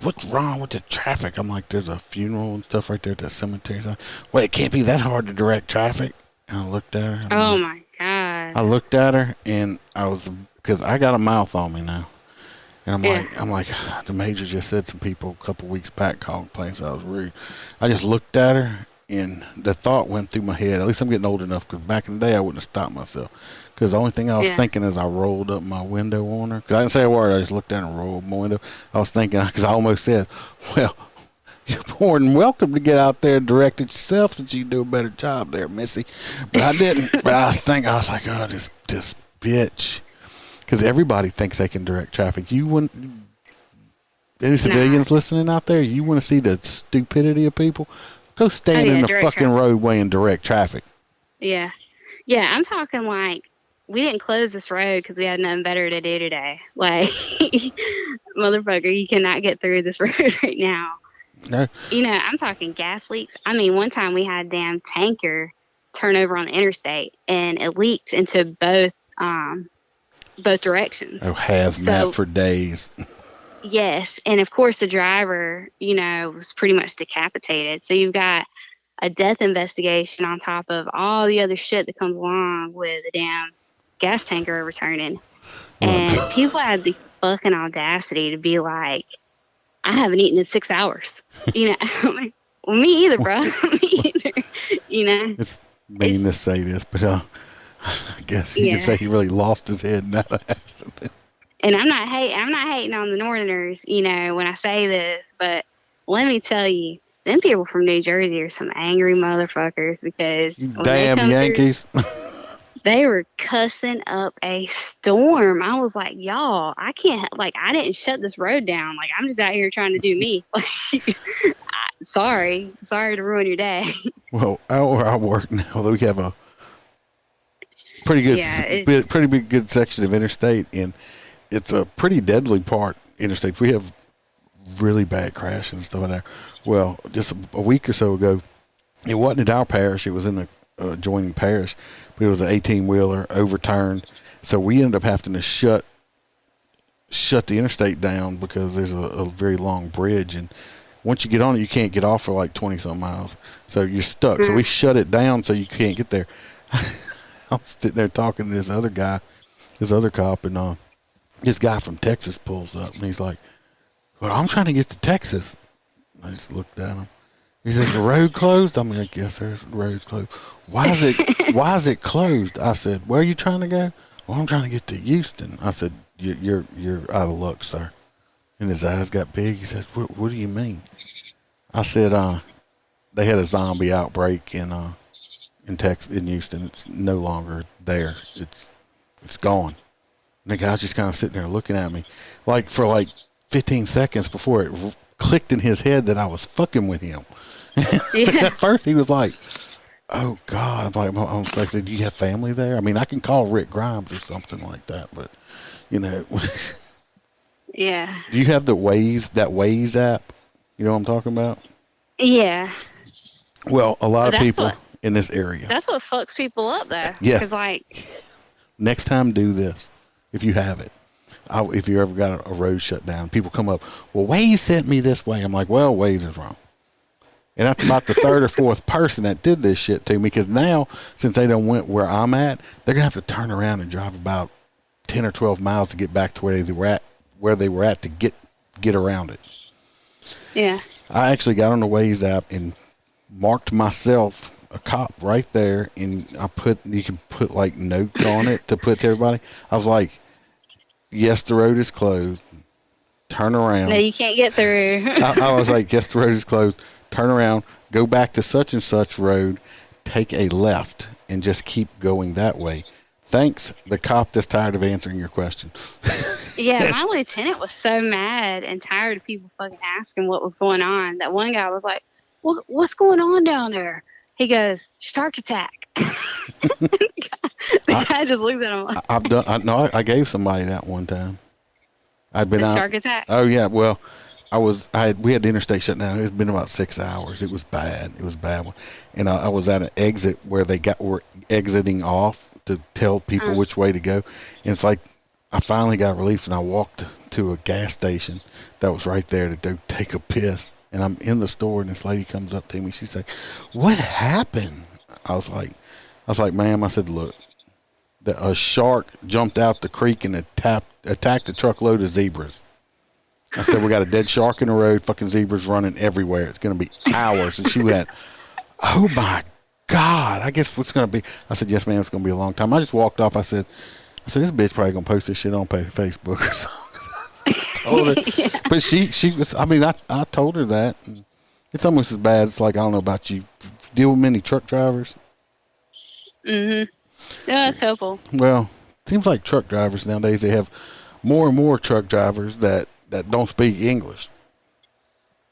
what's wrong with the traffic? I'm like, there's a funeral and stuff right there at that cemetery. Like, well, it can't be that hard to direct traffic. And I looked at her. Oh my God. I looked at her and because I got a mouth on me now. And I'm like, the major just said some people a couple weeks back calling complaints I was rude. I just looked at her and the thought went through my head. At least I'm getting old enough, because back in the day I wouldn't have stopped myself. Because the only thing I was thinking is I rolled up my window on her. Because I didn't say a word. I just looked down and rolled my window. I was thinking, because I almost said, well, you're more than welcome to get out there and direct it yourself, since you do a better job there, Missy. But I didn't. But I was like, oh, this bitch. Because everybody thinks they can direct traffic. You wouldn't. Any civilians listening out there, you want to see the stupidity of people? Go stand in the fucking roadway and direct traffic. Yeah. Yeah, I'm talking like, we didn't close this road because we had nothing better to do today. Like, motherfucker, you cannot get through this road right now. No. I'm talking gas leaks. I mean, one time we had a damn tanker turn over on the interstate, and it leaked into both directions. Oh, hazmat for days. Yes, and of course the driver, was pretty much decapitated. So you've got a death investigation on top of all the other shit that comes along with a damn gas tanker overturning. And people had the fucking audacity to be like, I haven't eaten in 6 hours. I'm like, well, me either, bro. Me either. It's mean to say this, but I guess you could say he really lost his head in that accident. And I'm not hating on the Northerners, when I say this, but let me tell you, them people from New Jersey are some angry motherfuckers, because you damn Yankees. They were cussing up a storm. I was like, y'all, I can't, I didn't shut this road down. I'm just out here trying to do me. Sorry to ruin your day. Well, where I work now, we have a pretty good section of interstate, and it's a pretty deadly part interstate. We have really bad crashes and stuff like that. Well, just a week or so ago, it wasn't in our parish. It was in the adjoining parish, but it was an 18-wheeler overturned. So we ended up having to shut the interstate down, because there's a very long bridge, and once you get on it, you can't get off for like 20-some miles. So you're stuck. So we shut it down so you can't get there. I was sitting there talking to this other cop, and this guy from Texas pulls up, and he's like, well, I'm trying to get to Texas. I just looked at him. He said, the road closed? I'm like, yes, sir, the road's closed. Why is it closed? I said, where are you trying to go? Well, I'm trying to get to Houston. I said, you're out of luck, sir. And his eyes got big. He said, what do you mean? I said, they had a zombie outbreak in Texas, in Houston. It's no longer there. It's gone. And the guy's just kind of sitting there looking at me, for 15 seconds before it clicked in his head that I was fucking with him. At first he was like, oh God. I was like, do you have family there? I mean, I can call Rick Grimes or something like that, but yeah. Do you have that Waze app? You know what I'm talking about? Yeah. Well, a lot of people in this area. That's what fucks people up, though. Yes. Because next time, do this if you have it. If you ever got a road shut down, people come up, well, Waze sent me this way. I'm like, well, Waze is wrong. And that's about the third or fourth person that did this shit to me, because now, since they done went where I'm at, they're going to have to turn around and drive about 10 or 12 miles to get back to where they were at to get around it. Yeah. I actually got on the Waze app and marked myself a cop right there, and you can put like notes on it to put to everybody. I was like, yes, the road is closed. Turn around. No, you can't get through. I was like, yes, the road is closed. Turn around, go back to such and such road, take a left, and just keep going that way. Thanks, the cop that's tired of answering your question. Yeah, my lieutenant was so mad and tired of people fucking asking what was going on that one guy was like, what's going on down there? He goes, shark attack. The guy just looked at him like, I gave somebody that one time. I'd been the out. shark attack? Oh yeah, well, we had the interstate shut down. It's been about 6 hours. It was bad. It was a bad one. And I was at an exit where were exiting off to tell people which way to go. And it's like, I finally got relief, and I walked to a gas station that was right there to go take a piss. And I'm in the store, and this lady comes up to me. She's like, "What happened?" I was like, "Ma'am," I said, "Look, a shark jumped out the creek and attacked a truckload of zebras." I said, "We got a dead shark in the road. Fucking zebras running everywhere. It's going to be hours." And she went, "Oh my God, I guess what's going to be." I said, "Yes, ma'am, it's going to be a long time." I just walked off. I said, "This bitch probably going to post this shit on Facebook or something." Told her. Yeah. But she was, I mean, I told her that. And it's almost as bad. It's like, I don't know about you. Deal with many truck drivers? Mm-hmm. Yeah, that's helpful. Well, it seems like truck drivers nowadays, they have more and more truck drivers that don't speak English.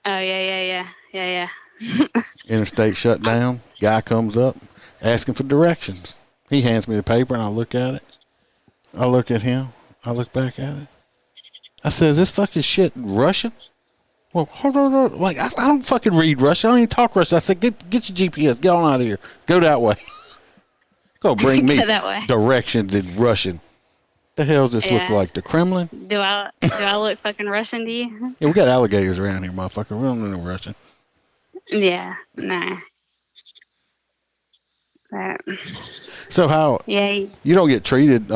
Oh, yeah. Interstate shut down. Guy comes up asking for directions. He hands me the paper, and I look at it. I look at him. I look back at it. I said, "Is this fucking shit Russian?" Well, hold on. Like, I don't fucking read Russian. I don't even talk Russian. I said, get your GPS. Get on out of here. Go that way. Go bring me Go that way. directions in Russian. The hell does this look Yeah. like? The Kremlin? Do I look fucking Russian to you? Yeah, we got alligators around here, motherfucker. We don't know no Russian. Yeah, nah. But, So how yeah, you don't get treated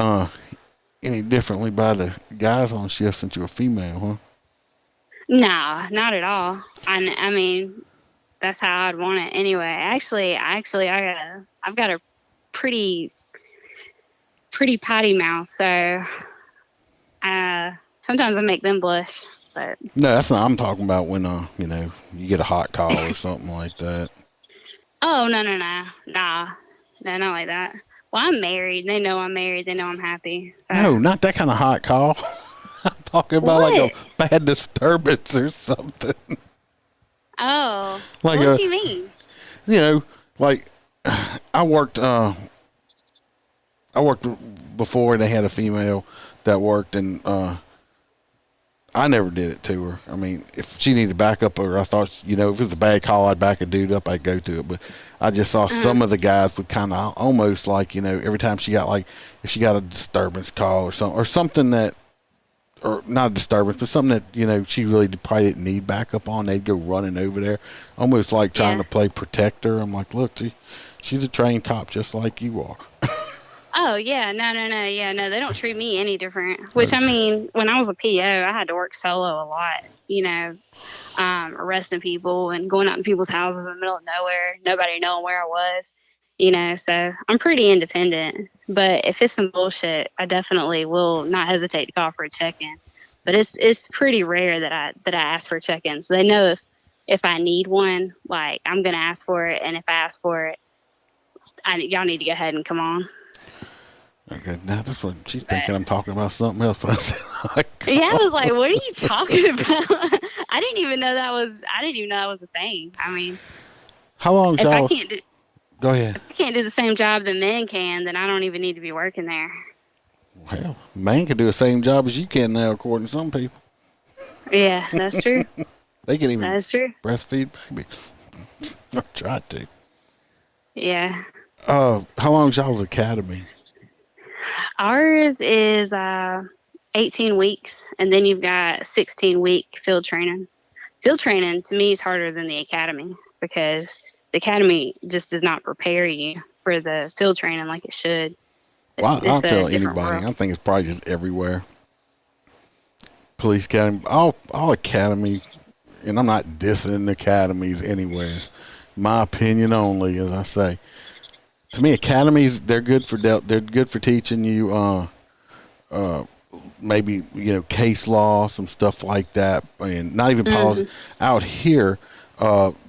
any differently by the guys on shift since you're a female, huh? no, not at all. I mean, that's how I'd want it anyway. Actually, I've got a pretty potty mouth, so sometimes I make them blush. But No, that's not. I'm talking about when you get a hot call or something like that. oh no, not like that. Well, I'm married. They know I'm married. They know I'm happy. So. No, not that kind of hot call. I'm talking about like a bad disturbance or something. Oh, Like what do you mean? Like I worked before, and they had a female that worked, and I never did it to her. I mean, if she needed backup, or I thought, if it was a bad call, I'd back a dude up, I'd go to it. But I just saw some of the guys would kind of almost like, every time she got if she got a disturbance call or something that, or not a disturbance, but something that, she really probably didn't need backup on, they'd go running over there, almost like trying to play protector. I'm like, look, she's a trained cop just like you are. Oh, yeah. No. Yeah, no, they don't treat me any different. Which, I mean, when I was a PO, I had to work solo a lot, arresting people and going out to people's houses in the middle of nowhere, nobody knowing where I was, so I'm pretty independent. But if it's some bullshit, I definitely will not hesitate to call for a check-in. But it's pretty rare that I ask for a check-in. So they know if I need one, like, I'm going to ask for it. And if I ask for it, y'all need to go ahead and come on. Okay, now this one, she's thinking I'm talking about something else. But I said, yeah, I was like, "What are you talking about?" I didn't even know that was a thing. I mean, how long, y'all? Go ahead. If I can't do the same job that men can, then I don't even need to be working there. Well, man can do the same job as you can now, according to some people. Yeah, that's true. They can even that's true. breastfeed babies. I tried to. Yeah. How long's y'all's academy? Ours is 18 weeks, and then you've got 16-week field training. Field training, to me, is harder than the academy because the academy just does not prepare you for the field training like it should. Well, I'll tell anybody. World. I think it's probably just everywhere. Police academy, all academy and I'm not dissing academies anywhere. My opinion only, as I say. To me, academies they're good for teaching you maybe case law, some stuff like that, and not even policy. Out here,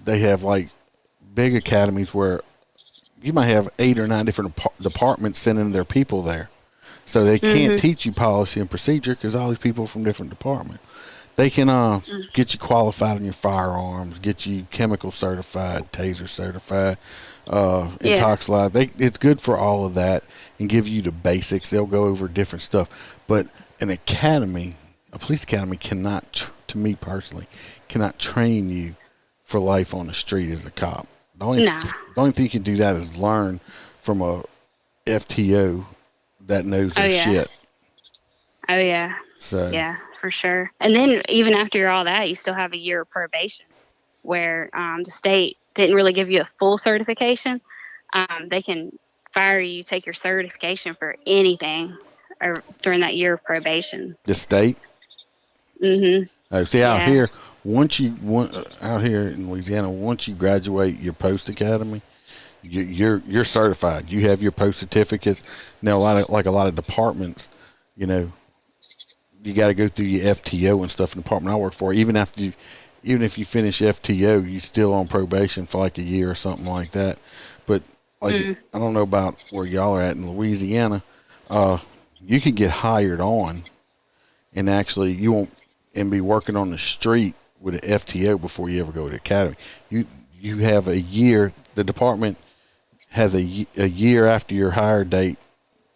they have like big academies where you might have 8 or 9 different departments sending their people there, so they can't teach you policy and procedure because all these people from different departments. They can get you qualified in your firearms, get you chemical certified, taser certified, intoxilized. It's good for all of that and give you the basics. They'll go over different stuff. But an academy, a police academy cannot, to me personally, cannot train you for life on the street as a cop. The only thing you can do that is learn from a FTO that knows their shit. Oh, yeah. So yeah, for sure. And then even after all that, you still have a year of probation where the state didn't really give you a full certification. They can fire you, take your certification for anything during that year of probation. The state? Mm-hmm. Oh, see, out here in Louisiana, once you graduate your post academy, you're certified. You have your post certificates. Now, a lot of departments, you got to go through your FTO and stuff in the department I work for. Even if you finish FTO, you're still on probation for like a year or something like that. But I don't know about where y'all are at in Louisiana. You can get hired on, and actually you won't be working on the street with an FTO before you ever go to the academy. You have a year. The department has a year after your hire date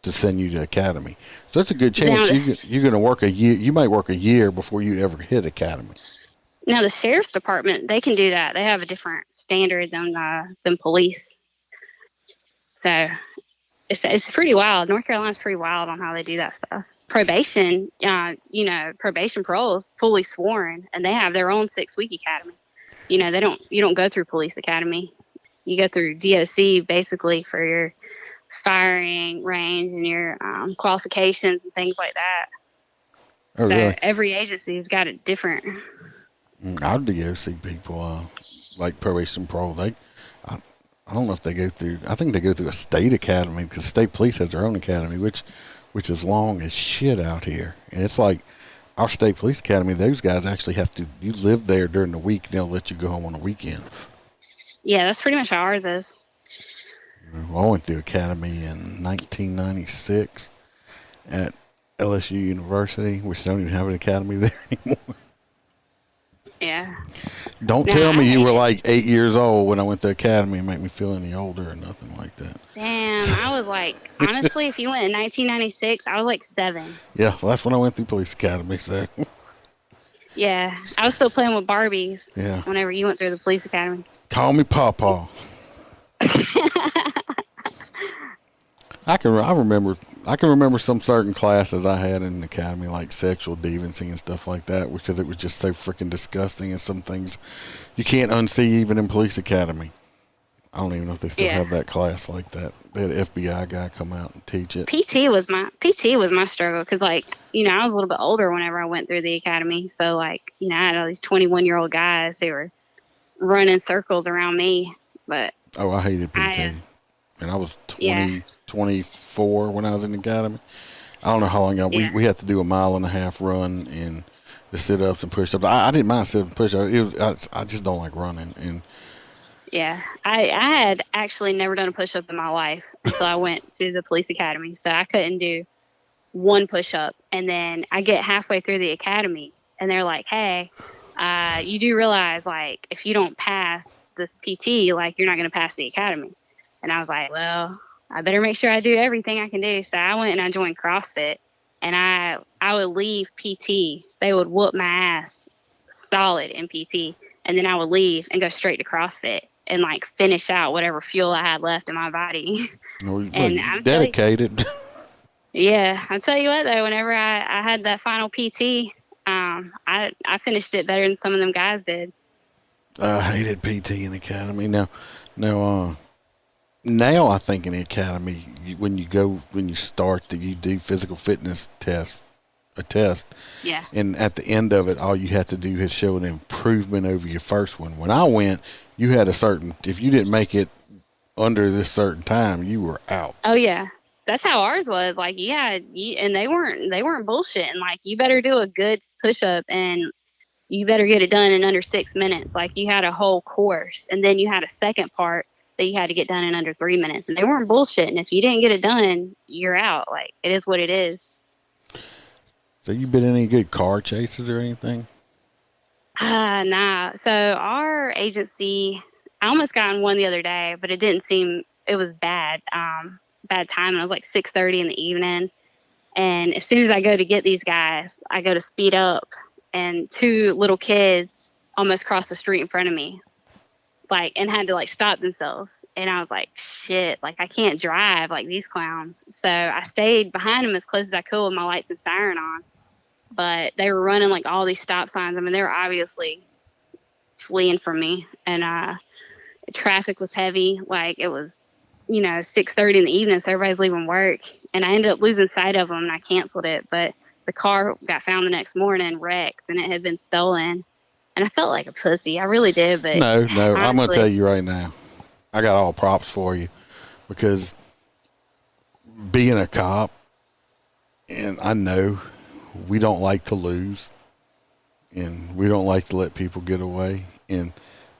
to send you to academy. So it's a good chance you're going to work a year. You might work a year before you ever hit academy. Now the sheriff's department, they can do that. They have a different standard than police. So it's pretty wild. North Carolina's pretty wild on how they do that stuff. Probation, probation parole is fully sworn, and they have their own 6-week academy. You don't go through police academy. You go through DOC basically for your firing range and your qualifications and things like that. Oh, so really? Every agency's got it different. I'll DOC people like probation parole. I don't know if they go through. I think they go through a state academy because state police has their own academy, which is long as shit out here. And it's like our state police academy. Those guys actually have to. You live there during the week, and they'll let you go home on the weekend. Yeah, that's pretty much how ours is. Well, I went through academy in 1996 at LSU University, which don't even have an academy there anymore. Yeah. Don't tell me you were like 8 years old when I went to academy and make me feel any older or nothing like that. Damn, I was like, honestly, if you went in 1996, I was like 7. Yeah, well, that's when I went through police academy, so. Yeah, I was still playing with Barbies. Yeah. Whenever you went through the police academy. Call me Pawpaw. I can remember some certain classes I had in the academy, like sexual deviancy and stuff like that, because it was just so freaking disgusting, and some things you can't unsee even in police academy. I don't even know if they still have that class like that. They had an FBI guy come out and teach it. PT was my struggle because, I was a little bit older whenever I went through the academy. So, I had all these 21-year-old guys who were running circles around me. But I hated PT. And I was 24 when I was in the academy. I don't know how long we had to do a 1.5 mile run and the sit-ups and push-ups. I didn't mind sit-ups and push-ups. I just don't like running. And yeah, I had actually never done a push-up in my life until I went to the police academy. So I couldn't do one push-up. And then I get halfway through the academy, and they're like, hey, you do realize, if you don't pass this PT, you're not going to pass the academy. And I was like, well, I better make sure I do everything I can do. So I went and I joined CrossFit, and I would leave PT. They would whoop my ass solid in PT. And then I would leave and go straight to CrossFit and finish out whatever fuel I had left in my body. And I'm dedicated. Yeah. I'll tell you what though, whenever I had that final PT, I finished it better than some of them guys did. I hated PT in the academy. Now I think in the academy, when you start, that you do physical fitness tests a test. Yeah. And at the end of it, all you had to do is show an improvement over your first one. When I went, you had if you didn't make it under this certain time, you were out. Oh yeah. That's how ours was. Like, yeah, and they weren't bullshitting. Like, you better do a good push up and you better get it done in under 6 minutes. Like, you had a whole course, and then you had a second part that you had to get done in under 3 minutes. And they weren't bullshitting. If you didn't get it done, you're out. Like, it is what it is. So you been in any good car chases or anything? Nah. So our agency, I almost got in one the other day, but it didn't seem, it was bad. Bad timing. It was like 6:30 in the evening. And as soon as I go to get these guys, I go to speed up, and 2 little kids almost crossed the street in front of me, like, and had to like stop themselves. And I was like, shit, like, I can't drive like these clowns. So I stayed behind them as close as I could with my lights and siren on. But they were running like all these stop signs. I mean, they were obviously fleeing from me. And traffic was heavy. Like, it was, 6:30 in the evening, so everybody's leaving work. And I ended up losing sight of them, and I canceled it. But the car got found the next morning, wrecked, and it had been stolen. And I felt like a pussy. I really did. But No, honestly, I'm going to tell you right now, I got all props for you, because being a cop, and I know we don't like to lose, and we don't like to let people get away, and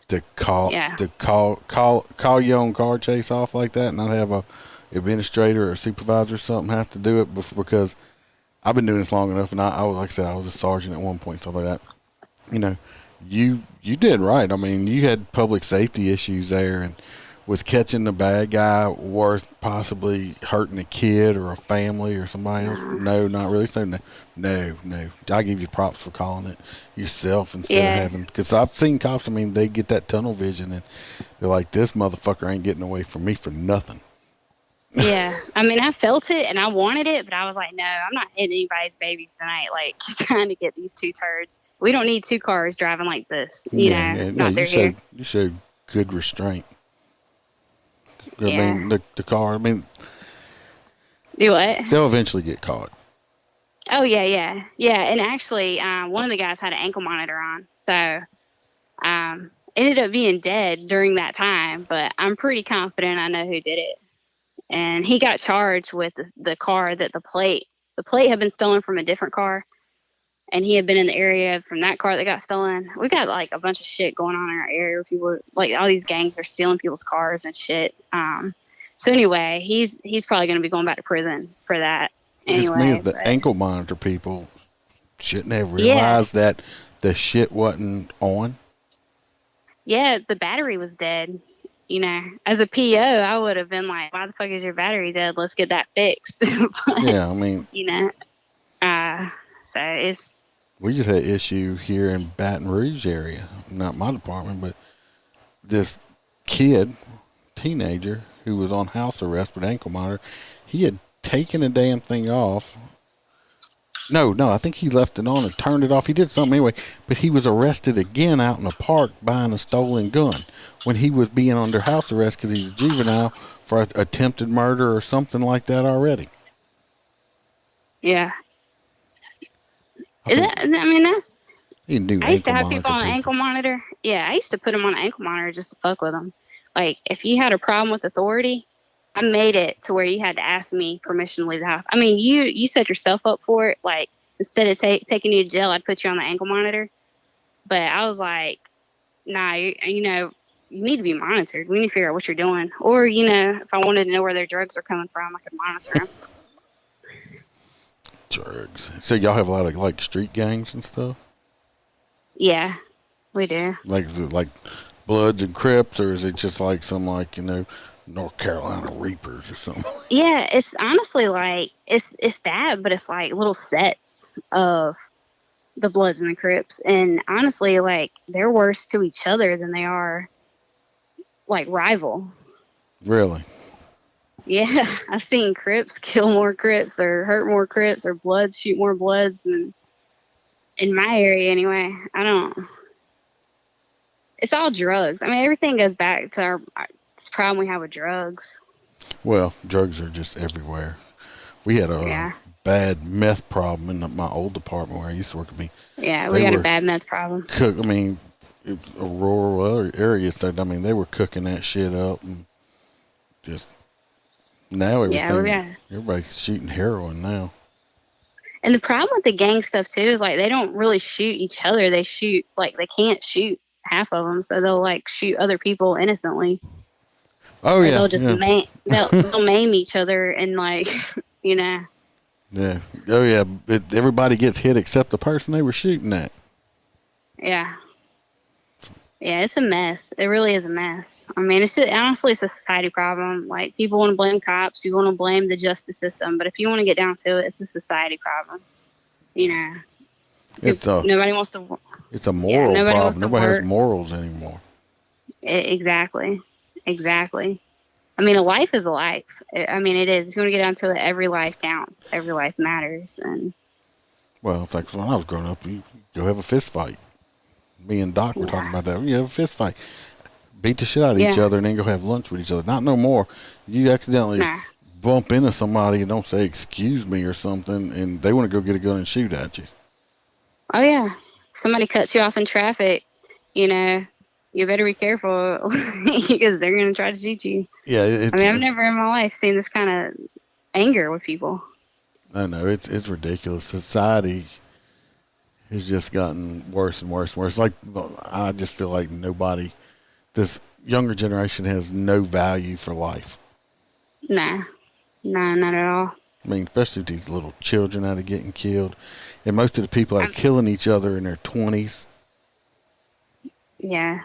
to call your own car chase off like that, and not have a administrator or a supervisor or something have to do it, because I've been doing this long enough, and I was, like I said, I was a sergeant at one point, stuff like that. You did right. I mean, you had public safety issues there, and was catching the bad guy worth possibly hurting a kid or a family or somebody else? No, not really. So no. I give you props for calling it yourself instead of having, because I've seen cops, I mean, they get that tunnel vision and they're like, this motherfucker ain't getting away from me for nothing. Yeah. I mean, I felt it and I wanted it, but I was like, no, I'm not hitting anybody's babies tonight. Like, trying to get these 2 turds. We don't need 2 cars driving like this. You showed good restraint. I mean, the car, I mean, do what? They'll eventually get caught. Oh, yeah. And actually, one of the guys had an ankle monitor on. So, ended up being dead during that time, but I'm pretty confident I know who did it. And he got charged with the car that the plate had been stolen from a different car. And he had been in the area from that car that got stolen. We got like a bunch of shit going on in our area. People, like, all these gangs are stealing people's cars and shit. So anyway, he's probably going to be going back to prison for that. Anyway, means the ankle monitor people shouldn't have realized that the shit wasn't on. Yeah, the battery was dead. As a PO, I would have been like, why the fuck is your battery dead? Let's get that fixed. But, yeah, I mean, so it's. We just had an issue here in Baton Rouge area, not my department, but this kid, teenager, who was on house arrest with ankle monitor, he had taken the damn thing off. No, I think he left it on and turned it off. He did something anyway, but he was arrested again out in the park buying a stolen gun when he was being under house arrest because he was juvenile for attempted murder or something like that already. Yeah. That's. I used to have people on an ankle monitor. Yeah, I used to put them on an ankle monitor just to fuck with them. Like, if you had a problem with authority, I made it to where you had to ask me permission to leave the house. I mean, you set yourself up for it. Like, instead of taking you to jail, I'd put you on the ankle monitor. But I was like, nah, you need to be monitored. We need to figure out what you're doing. Or, if I wanted to know where their drugs are coming from, I could monitor them. Drugs. So y'all have a lot of like street gangs and stuff? Yeah, we do. Like Bloods and Crips, or is it just like some North Carolina Reapers or something? Yeah, it's honestly like it's that, but it's like little sets of the Bloods and the Crips, and honestly, like, they're worse to each other than they are like rival. Really? Yeah, I've seen Crips kill more Crips or hurt more Crips, or Bloods shoot more Bloods than in my area anyway. It's all drugs. I mean, everything goes back to this problem we have with drugs. Well, drugs are just everywhere. We had a bad meth problem in my old department where I used to work. Yeah, we got a bad meth problem. It's a rural area. So, they were cooking that shit up and just now everybody's shooting heroin now. And the problem with the gang stuff too is like they don't really shoot each other. They shoot they can't shoot half of them, so they'll shoot other people innocently. Oh yeah, they'll just they'll maim each other and Yeah. Oh yeah. Everybody gets hit except the person they were shooting at. Yeah. Yeah, it's a mess. It really is a mess. Honestly, it's a society problem. People want to blame cops. You want to blame the justice system. But if you want to get down to it, it's a society problem. Nobody wants to. It's a moral problem. Nobody has morals anymore. Exactly. A life is a life. It is. If you want to get down to it, every life counts. Every life matters. And well, it's like when I was growing up, you go have a fist fight. Me and Doc were talking about that. You have a fist fight. Beat the shit out of each other and then go have lunch with each other. Not no more. You accidentally bump into somebody and don't say, excuse me or something, and they want to go get a gun and shoot at you. Oh, yeah. Somebody cuts you off in traffic, you better be careful because they're going to try to shoot you. Yeah. I've never in my life seen this kind of anger with people. I know. It's ridiculous. Society has just gotten worse and worse and worse. I just feel like this younger generation has no value for life. Nah, not at all. Especially these little children that are getting killed. And most of the people are killing each other in their 20s. Yeah.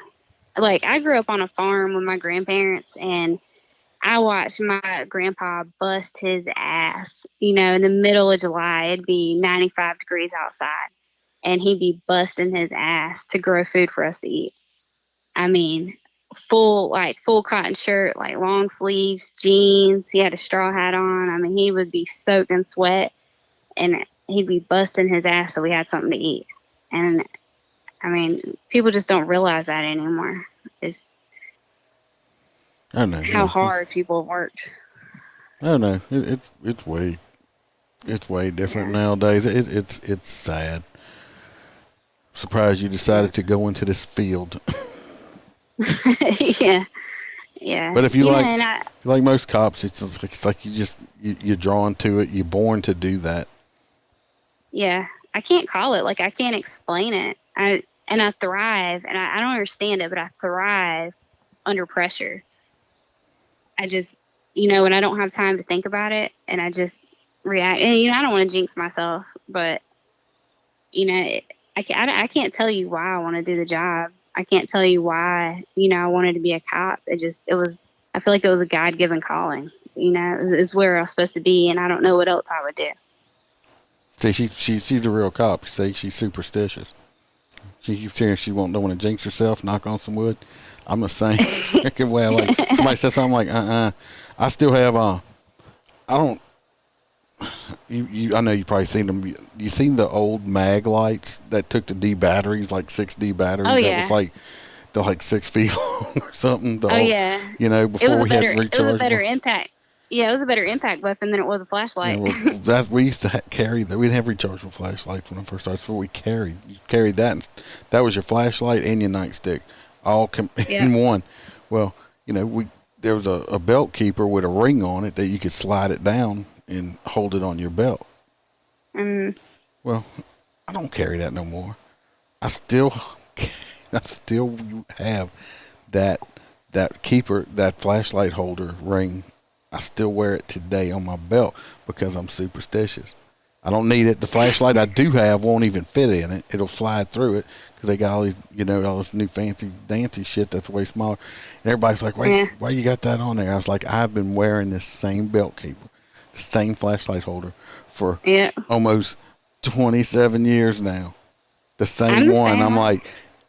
I grew up on a farm with my grandparents, and I watched my grandpa bust his ass. In the middle of July, it'd be 95 degrees outside. And he'd be busting his ass to grow food for us to eat. Full cotton shirt, long sleeves, jeans. He had a straw hat on. He would be soaked in sweat, and he'd be busting his ass so we had something to eat. And people just don't realize that anymore. I know how hard people have worked. I know it's way different nowadays. It's sad. Surprised you decided to go into this field. Yeah. But if you like most cops, it's like you're drawn to it. You're born to do that. Yeah, I can't call it. I can't explain it. I thrive, and I don't understand it, but I thrive under pressure. I just, when I don't have time to think about it, and I just react. And I don't want to jinx myself, but I can't tell you why I want to do the job. I can't tell you why, I wanted to be a cop. I feel like it was a God-given calling, it's where I was supposed to be, and I don't know what else I would do. See, she's a real cop. See, she's superstitious. She keeps saying she don't want to jinx herself, knock on some wood. I'm the same freaking way. Somebody says something I still have, I don't, I know you probably seen them. You seen the old mag lights that took the D batteries, 6D batteries? Oh, yeah. That was they're 6 feet long or something. Before we had rechargeable. It was a better impact. Yeah, it was a better impact weapon than it was a flashlight. Yeah, we used to carry that. We didn't have rechargeable flashlights when I first started. That's what we carried. You carried that, and that was your flashlight and your nightstick, all in one. Well, there was a belt keeper with a ring on it that you could slide it down and hold it on your belt. Well, I don't carry that no more. I still have that keeper, that flashlight holder ring. I still wear it today on my belt because I'm superstitious. I don't need it. The flashlight I do have won't even fit in it. It'll slide through it because they got all these, all this new fancy dancy shit that's way smaller. And everybody's like, why you got that on there? I was like, I've been wearing this same belt keeper, the same flashlight holder for almost 27 years now. The same one. I'm like,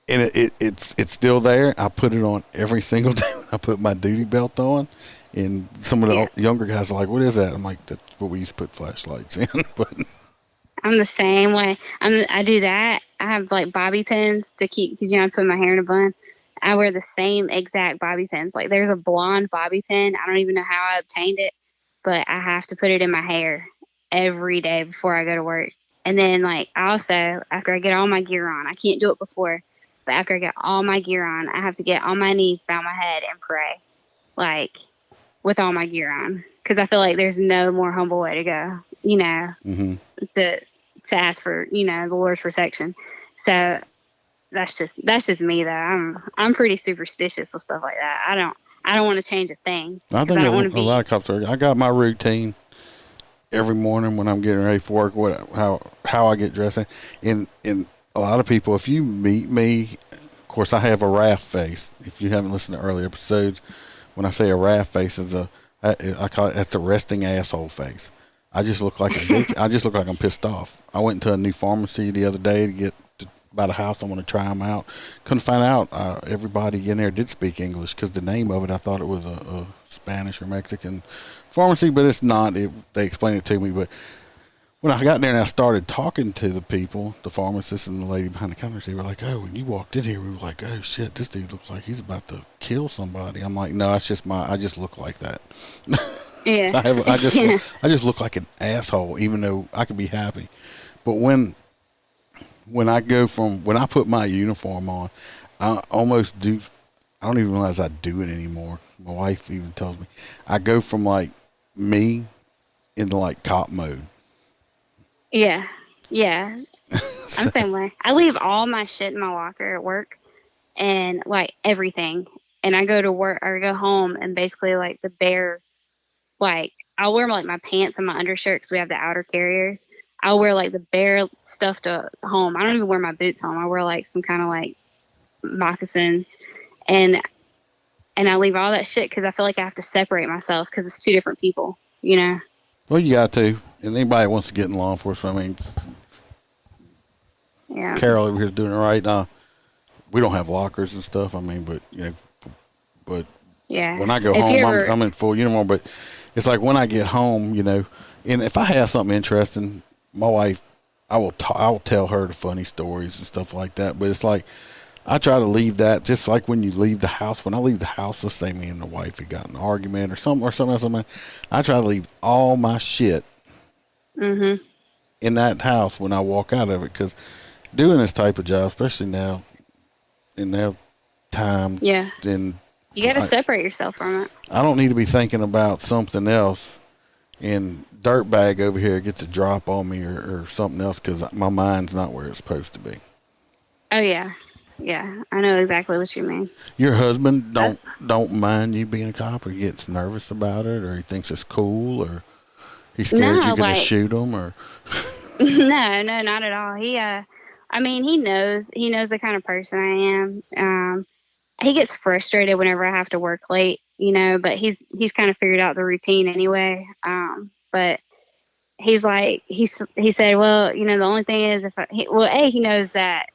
and it's still there. I put it on every single day. I put my duty belt on. And some of the younger guys are like, what is that? I'm like, that's what we used to put flashlights in. But I'm the same way. I do that. I have bobby pins to keep, because I put my hair in a bun. I wear the same exact bobby pins. There's a blonde bobby pin. I don't even know how I obtained it, but I have to put it in my hair every day before I go to work. And then, like, I also, after I get all my gear on, I can't do it before, but after I get all my gear on, I have to get on my knees, bow my head, and pray, like, with all my gear on. Because I feel like there's no more humble way to go, you know, to ask for, you know, the Lord's protection. So that's just me, though. I'm pretty superstitious with stuff like that. I don't want to change a thing. I think a lot of cops are. I got my routine every morning when I'm getting ready for work. How I get dressed, and a lot of people, if you meet me, of course I have a raft face. If you haven't listened to earlier episodes, when I say a raft face, I call it, that's the resting asshole face. I just look like a dick. I just look like I'm pissed off. I went into a new pharmacy the other day to get about a house. I want to try them out. Couldn't find out everybody in there did speak English, because the name of it, I thought it was a Spanish or Mexican pharmacy, but it's not. They explained it to me. But when I got there and I started talking to the people, the pharmacist and the lady behind the counter, they were like, "Oh, when you walked in here, we were like, oh shit, this dude looks like he's about to kill somebody." I'm like, "No, it's just I just look like that." Yeah. So I just look like an asshole, even though I could be happy. But when I put my uniform on, I almost do. I don't even realize I do it anymore. My wife even tells me I go from like me into like cop mode. Yeah. I'm the same way. I leave all my shit in my locker at work, and like everything. And I go to work or go home, and basically like the bare, like I'll wear like my pants and my undershirt because we have the outer carriers. I'll wear like the bare stuff to home. I don't even wear my boots home. I wear like some kind of like moccasins, and I leave all that shit because I feel like I have to separate myself because it's two different people, you know? Well, you got to. And anybody wants to get in law enforcement, I mean, Yeah. Carol over here is doing it right. We don't have lockers and stuff. I mean, but Yeah. when I go If home, you ever- I'm in full uniform. But it's like when I get home, and if I have something interesting, my wife, I will tell her the funny stories and stuff like that. But it's like I try to leave that, just like when you leave the house. When I leave the house, let's say me and the wife had got in an argument or something else. I try to leave all my shit in that house when I walk out of it, because doing this type of job, especially now in their time, then you got to separate yourself from it. I don't need to be thinking about something else, and dirtbag over here gets a drop on me or something else, because my mind's not where it's supposed to be. Oh yeah, I know exactly what you mean. Your husband don't mind you being a cop, or he gets nervous about it, or he thinks it's cool, or he's scared you're gonna shoot him, or No, not at all. I mean, he knows the kind of person I am. He gets frustrated whenever I have to work late, but he's kind of figured out the routine anyway. But he's like, he said, well, the only thing is he knows that,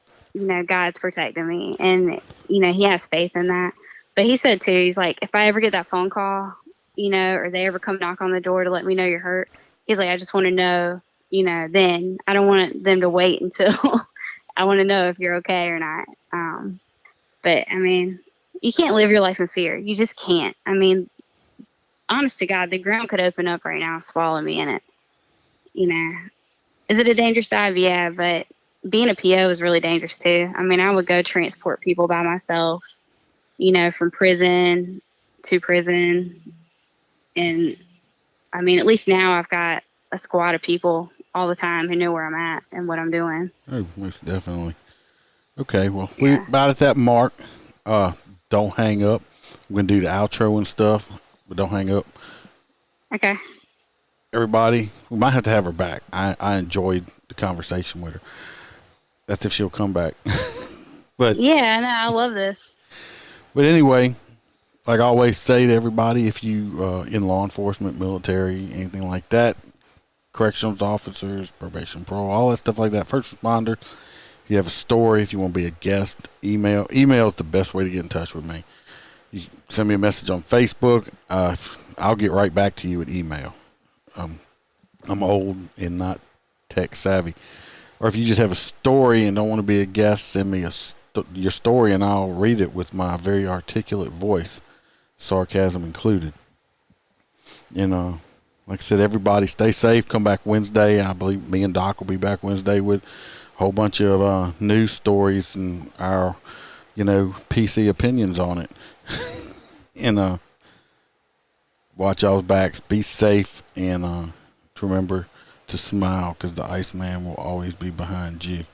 God's protecting me, and, he has faith in that. But he said too, he's like, if I ever get that phone call, or they ever come knock on the door to let me know you're hurt, he's like, I just want to know, then I don't want them to wait until I want to know if you're okay or not. But I mean, you can't live your life in fear. You just can't. I mean, honest to God, the ground could open up right now and swallow me in it. Is it a dangerous job? Yeah, but being a PO is really dangerous too. I mean, I would go transport people by myself, from prison to prison. And I mean, at least now I've got a squad of people all the time who know where I'm at and what I'm doing. Oh, most definitely. Okay, well, we're about at that mark. Don't hang up. We're going to do the outro and stuff, but don't hang up. Okay. Everybody, we might have to have her back. I enjoyed the conversation with her. That's if she'll come back. But yeah, no, I love this. But anyway, like I always say to everybody, if you in law enforcement, military, anything like that, corrections officers, probation, parole, all that stuff like that, first responder, if you have a story, if you want to be a guest, email is the best way to get in touch with me. You send me a message on Facebook. I'll get right back to you with email. I'm old and not tech savvy. Or if you just have a story and don't want to be a guest, send me your story and I'll read it with my very articulate voice, sarcasm included. And Like I said, everybody stay safe. Come back Wednesday. I believe me and Doc will be back Wednesday with a whole bunch of news stories and our, PC opinions on it. And watch y'all's backs. Be safe, and to remember to smile, because the Iceman will always be behind you.